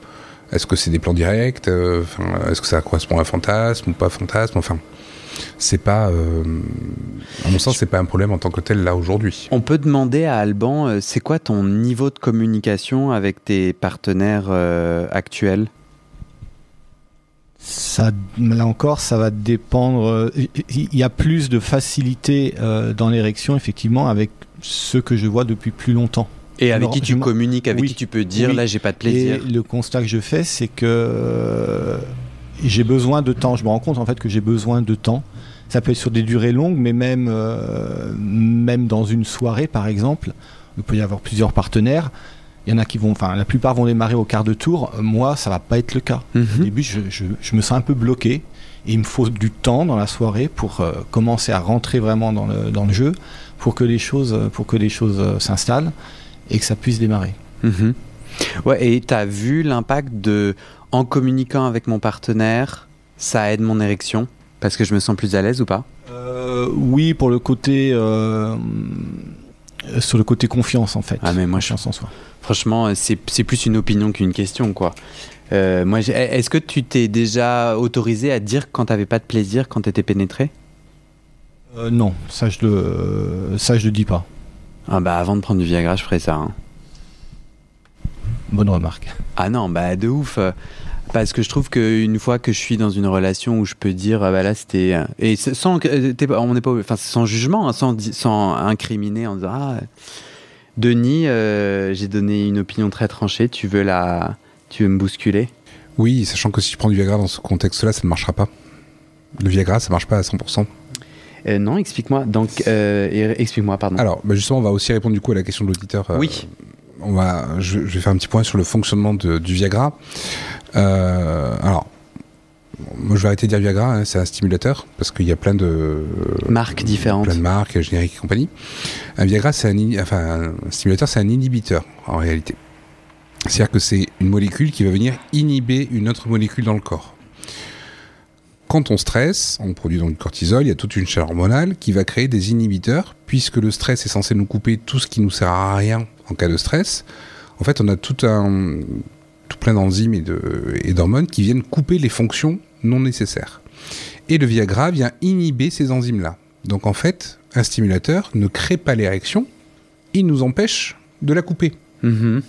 S3: Est-ce que c'est des plans directs ? Est-ce que ça correspond à un fantasme ou pas fantasme ? Enfin, c'est pas, à mon sens, c'est pas un problème en tant que tel là aujourd'hui.
S1: On peut demander à Alban, c'est quoi ton niveau de communication avec tes partenaires actuels ?
S7: Ça, là encore, ça va dépendre. Il y a plus de facilité dans l'érection, effectivement, avec ceux que je vois depuis plus longtemps.
S1: Et avec qui tu communiques, avec qui tu peux dire, là, j'ai pas de plaisir.
S7: Et le constat que je fais, c'est que j'ai besoin de temps. Je me rends compte, en fait, que j'ai besoin de temps. Ça peut être sur des durées longues, mais même dans une soirée, par exemple, il peut y avoir plusieurs partenaires. Il y en a qui vont, enfin, la plupart vont démarrer au quart de tour. Moi, ça va pas être le cas. Au début, je me sens un peu bloqué. Et il me faut du temps dans la soirée pour commencer à rentrer vraiment dans le jeu, pour que les choses s'installent et que ça puisse démarrer.
S1: Ouais, et tu as vu l'impact en communiquant avec mon partenaire, ça aide mon érection parce que je me sens plus à l'aise ou pas ?
S7: Oui, pour le côté sur le côté confiance en fait.
S1: Ah mais moi
S7: confiance en soi.
S1: Franchement, c'est plus une opinion qu'une question quoi. Est-ce que tu t'es déjà autorisé à dire quand t'avais pas de plaisir quand t'étais pénétré ?
S7: Non, ça je le dis pas.
S1: Ah bah avant de prendre du Viagra, je ferais ça. Hein.
S7: Bonne remarque.
S1: Ah non, bah de ouf. Parce que je trouve qu'une fois que je suis dans une relation où je peux dire, ah bah là c'était. Et sans, on n'est pas, enfin, sans jugement, hein, sans incriminer, en disant, ah, Denis, j'ai donné une opinion très tranchée, tu veux me bousculer?
S3: Oui, sachant que si je prends du Viagra dans ce contexte-là, ça ne marchera pas. Le Viagra, ça marche pas à 100%.
S1: Non, explique-moi. Donc, explique-moi, pardon.
S3: Alors, justement, on va aussi répondre du coup à la question de l'auditeur.
S1: Oui.
S3: Je vais faire un petit point sur le fonctionnement du Viagra. Alors, moi je vais arrêter de dire Viagra, hein, c'est un stimulateur, parce qu'il y a plein de
S1: marques différentes.
S3: Plein de marques, génériques et compagnie. Un Viagra, un stimulateur, c'est un inhibiteur, en réalité. C'est-à-dire que c'est une molécule qui va venir inhiber une autre molécule dans le corps. Quand on stresse, on produit donc du cortisol, il y a toute une chaîne hormonale qui va créer des inhibiteurs, puisque le stress est censé nous couper tout ce qui nous sert à rien en cas de stress. En fait, on a tout plein d'enzymes et d'hormones qui viennent couper les fonctions non nécessaires. Et le Viagra vient inhiber ces enzymes-là. Donc en fait, un stimulateur ne crée pas l'érection, il nous empêche de la couper.
S1: Mm-hmm.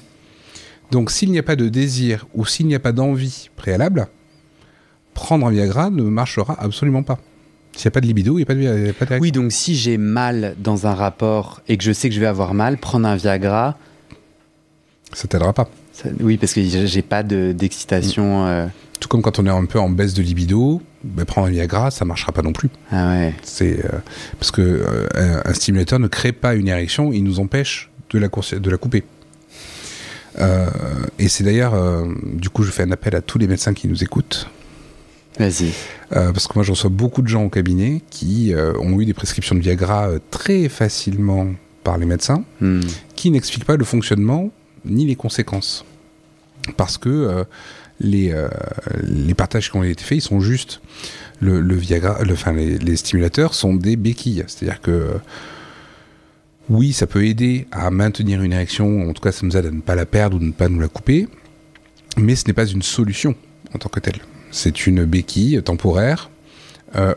S3: Donc s'il n'y a pas de désir ou s'il n'y a pas d'envie préalable, prendre un Viagra ne marchera absolument pas. S'il n'y a pas de libido, il n'y a pas d'érection.
S1: Oui, donc si j'ai mal dans un rapport et que je sais que je vais avoir mal, prendre un Viagra...
S3: Ça t'aidera pas.
S1: Oui, parce que j'ai pas d'excitation...
S3: Tout comme quand on est un peu en baisse de libido, prendre un Viagra, ça marchera pas non plus.
S1: Ah ouais.
S3: C'est parce que un stimulateur ne crée pas une érection, il nous empêche de la couper. Et c'est d'ailleurs, du coup, je fais un appel à tous les médecins qui nous écoutent.
S1: Vas-y.
S3: Parce que moi, je reçois beaucoup de gens au cabinet qui ont eu des prescriptions de Viagra très facilement par les médecins, qui n'expliquent pas le fonctionnement ni les conséquences. Parce que les partages qui ont été faits, ils sont justes. Le Viagra, les stimulateurs sont des béquilles. C'est-à-dire que oui, ça peut aider à maintenir une érection, en tout cas ça nous aide à ne pas la perdre ou ne pas nous la couper, mais ce n'est pas une solution en tant que telle. C'est une béquille temporaire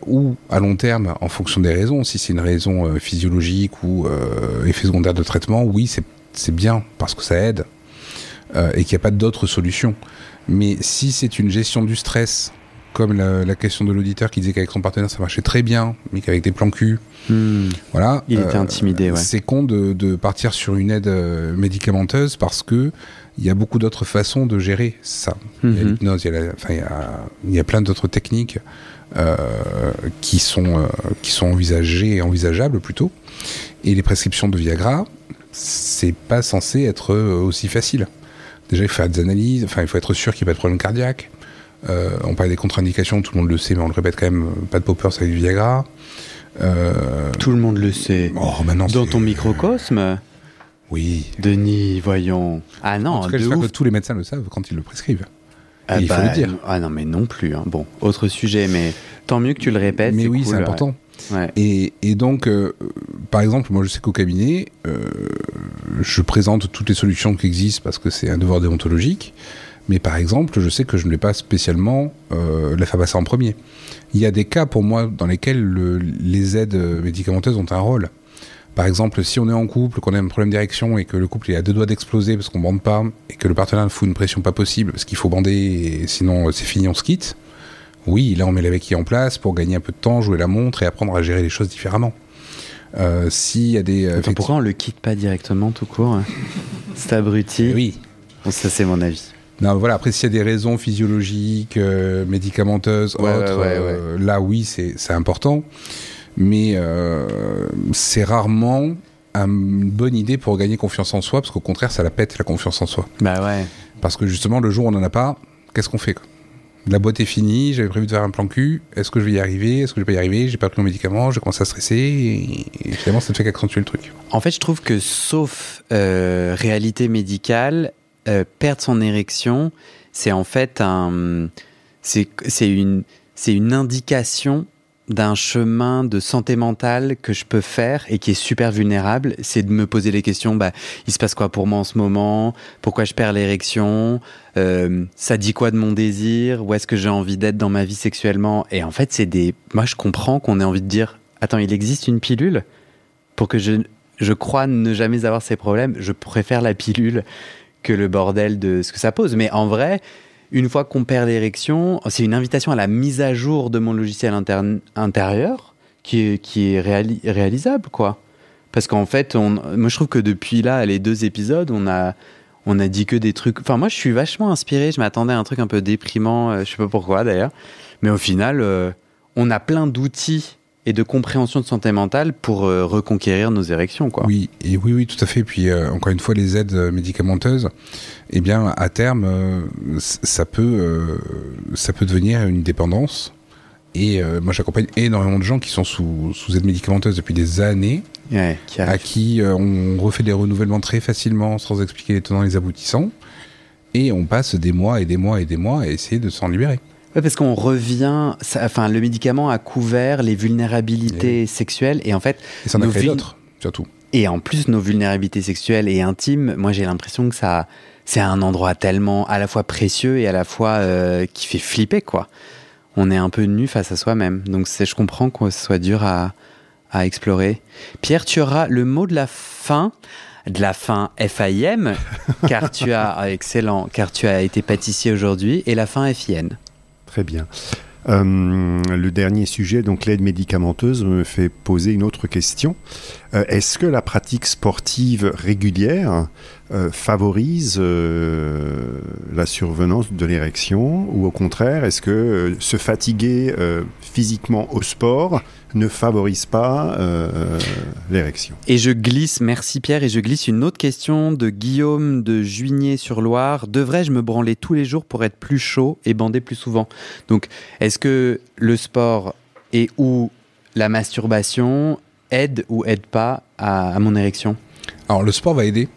S3: ou à long terme, en fonction des raisons, si c'est une raison physiologique ou effet secondaire de traitement, oui, c'est bien parce que ça aide et qu'il n'y a pas d'autres solutions. Mais si c'est une gestion du stress, comme la question de l'auditeur qui disait qu'avec son partenaire ça marchait très bien, mais qu'avec des plans cul, voilà,
S1: il était intimidé. Ouais.
S3: C'est con de partir sur une aide médicamenteuse parce que il y a beaucoup d'autres façons de gérer ça. Il y a l'hypnose, il y a plein d'autres techniques qui sont envisagées et envisageables plutôt. Et les prescriptions de Viagra, c'est pas censé être aussi facile. Déjà, il faut faire des analyses, il faut être sûr qu'il n'y a pas de problème cardiaque. On parle des contre-indications, tout le monde le sait, mais on le répète quand même, pas de poppers avec du Viagra.
S1: Tout le monde le sait.
S3: Maintenant,
S1: dans ton microcosme.
S3: Oui.
S1: Denis, voyons. Ah non,
S3: en tout cas, j'espère que tous les médecins le savent quand ils le prescrivent. Il faut le dire.
S1: Ah non, mais non plus. Hein. Bon, autre sujet, mais tant mieux que tu le répètes.
S3: Mais oui,
S1: cool,
S3: c'est important.
S1: Ouais.
S3: Et donc, par exemple, moi je sais qu'au cabinet, je présente toutes les solutions qui existent parce que c'est un devoir déontologique. Mais par exemple, je sais que je ne vais pas spécialement la faire passer en premier. Il y a des cas pour moi dans lesquels les aides médicamenteuses ont un rôle. Par exemple, si on est en couple, qu'on a un problème d'érection et que le couple est à deux doigts d'exploser parce qu'on bande pas et que le partenaire fout une pression pas possible parce qu'il faut bander et sinon c'est fini, on se quitte. Oui, là on met la béquille en place pour gagner un peu de temps, jouer la montre et apprendre à gérer les choses différemment. S'il y a des...
S1: Attends, pourquoi on le quitte pas directement tout court C'est abruti.
S3: Oui.
S1: Bon, ça c'est mon avis.
S3: Non, voilà. Après, s'il y a des raisons physiologiques, médicamenteuses, autres, là oui, c'est important. Mais c'est rarement une bonne idée pour gagner confiance en soi, parce qu'au contraire, ça la pète la confiance en soi.
S1: Bah ouais.
S3: Parce que justement, le jour où on n'en a pas, qu'est-ce qu'on fait, quoi ? La boîte est finie, j'avais prévu de faire un plan cul, est-ce que je vais y arriver ? Est-ce que je vais pas y arriver ? J'ai pas pris mon médicament, j'ai commencé à stresser, et finalement, ça ne fait qu'accentuer le truc.
S1: En fait, je trouve que sauf réalité médicale, perdre son érection, c'est en fait c'est une indication d'un chemin de santé mentale que je peux faire et qui est super vulnérable, c'est de me poser les questions, il se passe quoi pour moi en ce moment, pourquoi je perds l'érection, ça dit quoi de mon désir, où est-ce que j'ai envie d'être dans ma vie sexuellement, et en fait moi je comprends qu'on ait envie de dire, attends, il existe une pilule pour que je crois ne jamais avoir ces problèmes, je préfère la pilule que le bordel de ce que ça pose, mais en vrai, une fois qu'on perd l'érection, c'est une invitation à la mise à jour de mon logiciel intérieur qui est réalisable, quoi. Parce qu'en fait, moi je trouve que depuis là, les 2 épisodes, on a dit que des trucs... Enfin, moi je suis vachement inspiré, je m'attendais à un truc un peu déprimant, je sais pas pourquoi d'ailleurs. Mais au final, on a plein d'outils et de compréhension de santé mentale pour reconquérir nos érections, quoi.
S3: Oui, tout à fait. Puis encore une fois, les aides médicamenteuses, eh bien, à terme, ça peut devenir une dépendance. Et moi, j'accompagne énormément de gens qui sont sous aide médicamenteuse depuis des années, à qui on refait des renouvellements très facilement, sans expliquer les tenants et les aboutissants. Et on passe des mois et des mois et des mois à essayer de s'en libérer.
S1: Ouais, parce qu'on revient... le médicament a couvert les vulnérabilités sexuelles et en fait...
S3: Et ça en a créé d'autres, surtout.
S1: Et en plus, nos vulnérabilités sexuelles et intimes, moi j'ai l'impression que c'est un endroit tellement à la fois précieux et à la fois qui fait flipper, quoi. On est un peu nu face à soi-même. Donc je comprends que ce soit dur à explorer. Pierre, tu auras le mot de la fin FAIM, car excellent, car tu as été pâtissier aujourd'hui, et la fin FIN.
S6: Très bien. Le dernier sujet, donc l'aide médicamenteuse, me fait poser une autre question. Est-ce que la pratique sportive régulière favorise la survenance de l'érection, ou au contraire, est-ce que se fatiguer physiquement au sport ne favorise pas l'érection?
S1: Et je glisse, merci Pierre, et je glisse une autre question de Guillaume de Juigné-sur-Loire. Devrais-je me branler tous les jours pour être plus chaud et bander plus souvent? Donc, est-ce que le sport et ou la masturbation aide ou aide pas à mon érection?
S3: Alors, le sport va aider.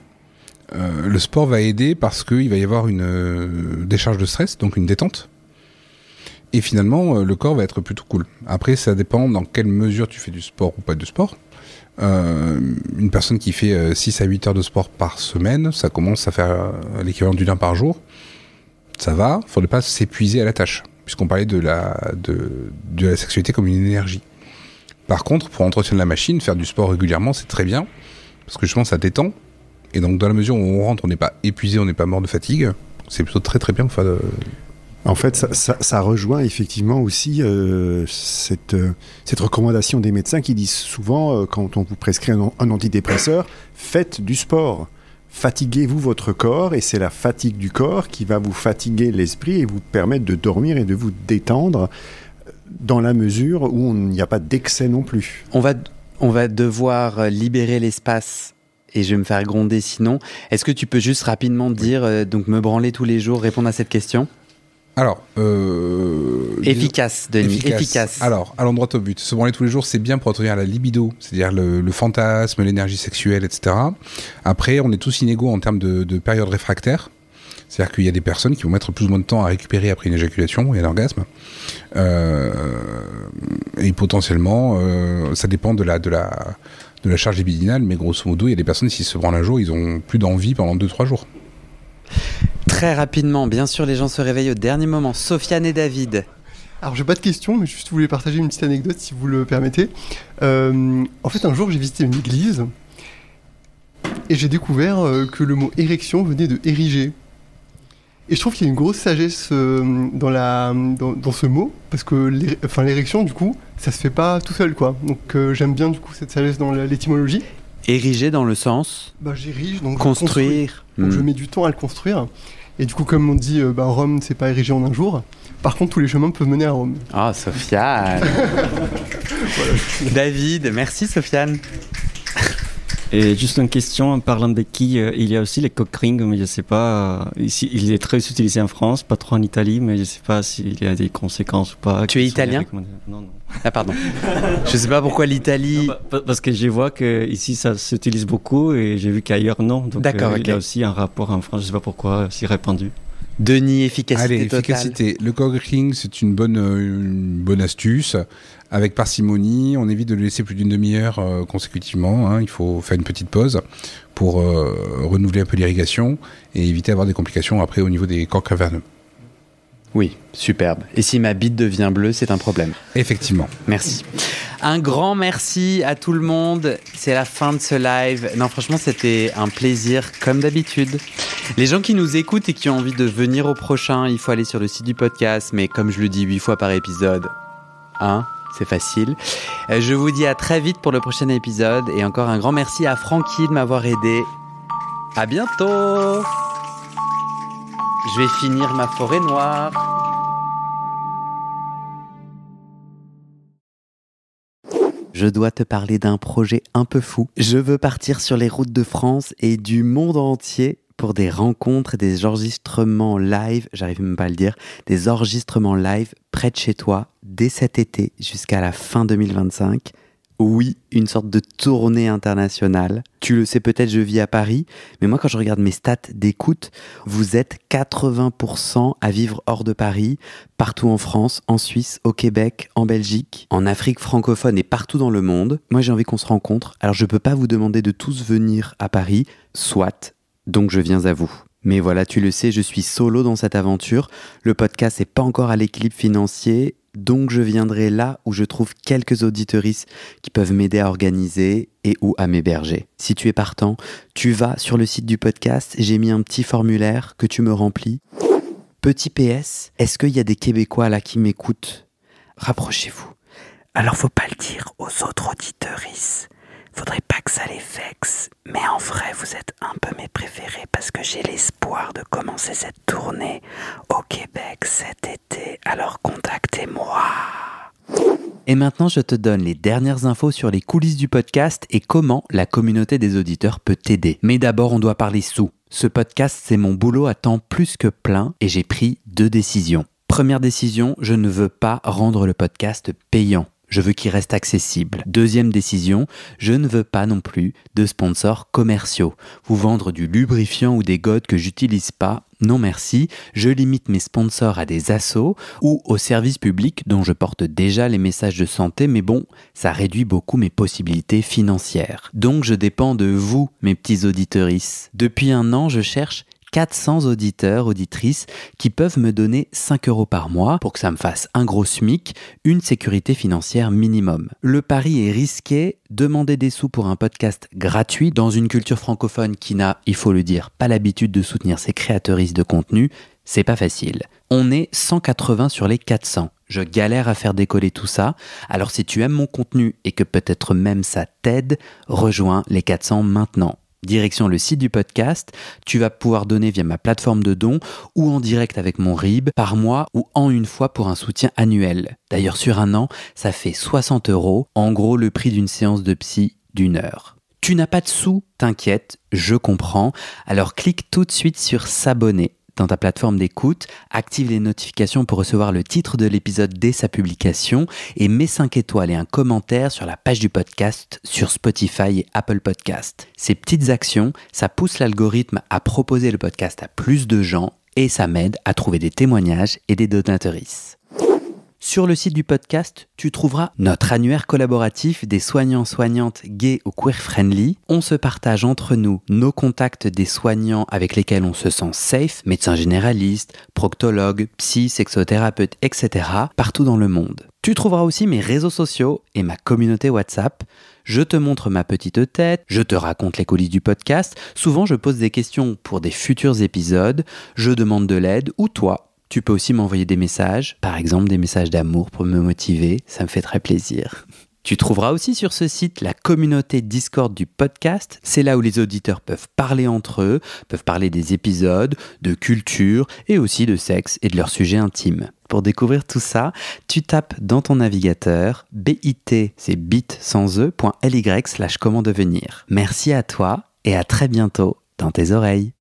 S3: Le sport va aider parce qu'il va y avoir une décharge de stress, donc une détente. Et finalement, le corps va être plutôt cool. Après, ça dépend dans quelle mesure tu fais du sport ou pas de sport. Une personne qui fait 6 à 8 heures de sport par semaine, ça commence à faire l'équivalent d'1 heure par jour. Ça va, il ne faudrait pas s'épuiser à la tâche, puisqu'on parlait de la sexualité comme une énergie. Par contre, pour entretenir la machine, faire du sport régulièrement, c'est très bien, parce que justement, ça détend. Et donc, dans la mesure où on rentre, on n'est pas épuisé, on n'est pas mort de fatigue, c'est plutôt très très bien. Enfin,
S6: en fait, ça rejoint effectivement aussi cette recommandation des médecins qui disent souvent, quand on vous prescrit un antidépresseur, faites du sport. Fatiguez-vous votre corps, et c'est la fatigue du corps qui va vous fatiguer l'esprit et vous permettre de dormir et de vous détendre dans la mesure où il n'y a pas d'excès non plus.
S1: On va devoir libérer l'espace. Et je vais me faire gronder sinon. Est-ce que tu peux juste rapidement dire, donc me branler tous les jours, répondre à cette question?
S3: Alors,
S1: efficace, Denis, efficace.
S3: Alors, allons droit au but. Se branler tous les jours, c'est bien pour entretenir la libido, c'est-à-dire le fantasme, l'énergie sexuelle, etc. Après, on est tous inégaux en termes de période réfractaire. C'est-à-dire qu'il y a des personnes qui vont mettre plus ou moins de temps à récupérer après une éjaculation et un orgasme. Et potentiellement, ça dépend de la charge libidinale, mais grosso modo, il y a des personnes, s'ils se branlent un jour, ils ont plus d'envie pendant 2-3 jours.
S1: Très rapidement, bien sûr, les gens se réveillent au dernier moment. Sofiane et David.
S8: Alors, j'ai pas de questions, mais juste voulais partager une petite anecdote, si vous le permettez. En fait, un jour, j'ai visité une église et j'ai découvert que le mot érection venait de ériger. Et je trouve qu'il y a une grosse sagesse dans ce mot, parce que l'érection, du coup, ça se fait pas tout seul, quoi. Donc, j'aime bien, du coup, cette sagesse dans l'étymologie.
S1: Ériger dans le sens
S8: j'érige, donc
S1: construire.
S8: Donc je mets du temps à le construire. Et du coup, comme on dit, Rome, c'est pas érigé en un jour. Par contre, tous les chemins peuvent mener à Rome.
S1: Ah, Sofiane. Voilà. David, merci Sofiane.
S9: Et juste une question, en parlant de qui, il y a aussi les cock rings, mais je ne sais pas, ici, il est très utilisé en France, pas trop en Italie, mais je ne sais pas s'il y a des conséquences ou pas.
S1: Tu es italien ?
S9: Non.
S1: Ah pardon. Je ne sais pas pourquoi l'Italie...
S9: Non, parce que je vois qu'ici ça s'utilise beaucoup et j'ai vu qu'ailleurs non. Donc
S1: d'accord,
S9: il y a aussi un rapport en France, je ne sais pas pourquoi c'est répandu.
S1: Denis, efficacité totale.
S3: Efficacité. Le cock ring, c'est une bonne astuce. Avec parcimonie, on évite de le laisser plus d'une demi-heure consécutivement. Hein. Il faut faire une petite pause pour renouveler un peu l'irrigation et éviter d'avoir des complications après au niveau des corps caverneux.
S1: Oui, superbe. Et si ma bite devient bleue, c'est un problème.
S3: Effectivement.
S1: Merci. Un grand merci à tout le monde. C'est la fin de ce live. Non, franchement, c'était un plaisir comme d'habitude. Les gens qui nous écoutent et qui ont envie de venir au prochain, il faut aller sur le site du podcast, mais comme je le dis 8 fois par épisode, c'est facile. Je vous dis à très vite pour le prochain épisode et encore un grand merci à Francky de m'avoir aidé. À bientôt. Je vais finir ma forêt noire. Je dois te parler d'un projet un peu fou. Je veux partir sur les routes de France et du monde entier pour des rencontres et des enregistrements live, j'arrive même pas à le dire, des enregistrements live près de chez toi dès cet été jusqu'à la fin 2025. Oui, une sorte de tournée internationale. Tu le sais peut-être, je vis à Paris, mais moi quand je regarde mes stats d'écoute, vous êtes 80% à vivre hors de Paris, partout en France, en Suisse, au Québec, en Belgique, en Afrique francophone et partout dans le monde. Moi j'ai envie qu'on se rencontre, alors je peux pas vous demander de tous venir à Paris, soit, donc je viens à vous. Mais voilà, tu le sais, je suis solo dans cette aventure, le podcast n'est pas encore à l'équilibre financier, donc je viendrai là où je trouve quelques auditeuristes qui peuvent m'aider à organiser et ou à m'héberger. Si tu es partant, tu vas sur le site du podcast, j'ai mis un petit formulaire que tu me remplis. Petit PS, est-ce qu'il y a des Québécois là qui m'écoutent ? Rapprochez-vous. Alors faut pas le dire aux autres auditeuristes. Faudrait pas que ça les vexe, mais en vrai vous êtes un peu mes préférés parce que j'ai l'espoir de commencer cette tournée au Québec cet été, alors contactez-moi. Et maintenant je te donne les dernières infos sur les coulisses du podcast et comment la communauté des auditeurs peut t'aider. Mais d'abord on doit parler sous. Ce podcast c'est mon boulot à temps plus que plein et j'ai pris 2 décisions. Première décision, je ne veux pas rendre le podcast payant. Je veux qu'il reste accessible. Deuxième décision, je ne veux pas non plus de sponsors commerciaux. Vous vendre du lubrifiant ou des godes que j'utilise pas, non merci. Je limite mes sponsors à des assos ou aux services publics dont je porte déjà les messages de santé, mais bon, ça réduit beaucoup mes possibilités financières. Donc je dépends de vous, mes petits auditeuristes. Depuis 1 an, je cherche 400 auditeurs, auditrices qui peuvent me donner 5 € par mois pour que ça me fasse un gros SMIC, une sécurité financière minimum. Le pari est risqué, demander des sous pour un podcast gratuit dans une culture francophone qui n'a, il faut le dire, pas l'habitude de soutenir ses créateuristes de contenu, c'est pas facile. On est 180 sur les 400. Je galère à faire décoller tout ça, alors si tu aimes mon contenu et que peut-être même ça t'aide, rejoins les 400 maintenant. Direction le site du podcast, tu vas pouvoir donner via ma plateforme de dons ou en direct avec mon RIB par mois ou en une fois pour un soutien annuel. D'ailleurs sur 1 an, ça fait 60 €, en gros le prix d'une séance de psy d'1 heure. Tu n'as pas de sous, t'inquiète, je comprends, alors clique tout de suite sur s'abonner dans ta plateforme d'écoute, active les notifications pour recevoir le titre de l'épisode dès sa publication et mets 5 étoiles et un commentaire sur la page du podcast sur Spotify et Apple Podcast. Ces petites actions, ça pousse l'algorithme à proposer le podcast à plus de gens et ça m'aide à trouver des témoignages et des donateuristes. Sur le site du podcast, tu trouveras notre annuaire collaboratif des soignants-soignantes gays ou queer-friendly. On se partage entre nous nos contacts des soignants avec lesquels on se sent safe, médecins généralistes, proctologues, psy, sexothérapeutes, etc. partout dans le monde. Tu trouveras aussi mes réseaux sociaux et ma communauté WhatsApp. Je te montre ma petite tête, je te raconte les coulisses du podcast. Souvent, je pose des questions pour des futurs épisodes, je demande de l'aide ou toi. Tu peux aussi m'envoyer des messages, par exemple des messages d'amour pour me motiver, ça me fait très plaisir. Tu trouveras aussi sur ce site la communauté Discord du podcast, c'est là où les auditeurs peuvent parler entre eux, peuvent parler des épisodes, de culture et aussi de sexe et de leurs sujets intimes. Pour découvrir tout ça, tu tapes dans ton navigateur bit, c'est bit sans e.ly/comment devenir. Merci à toi et à très bientôt dans tes oreilles.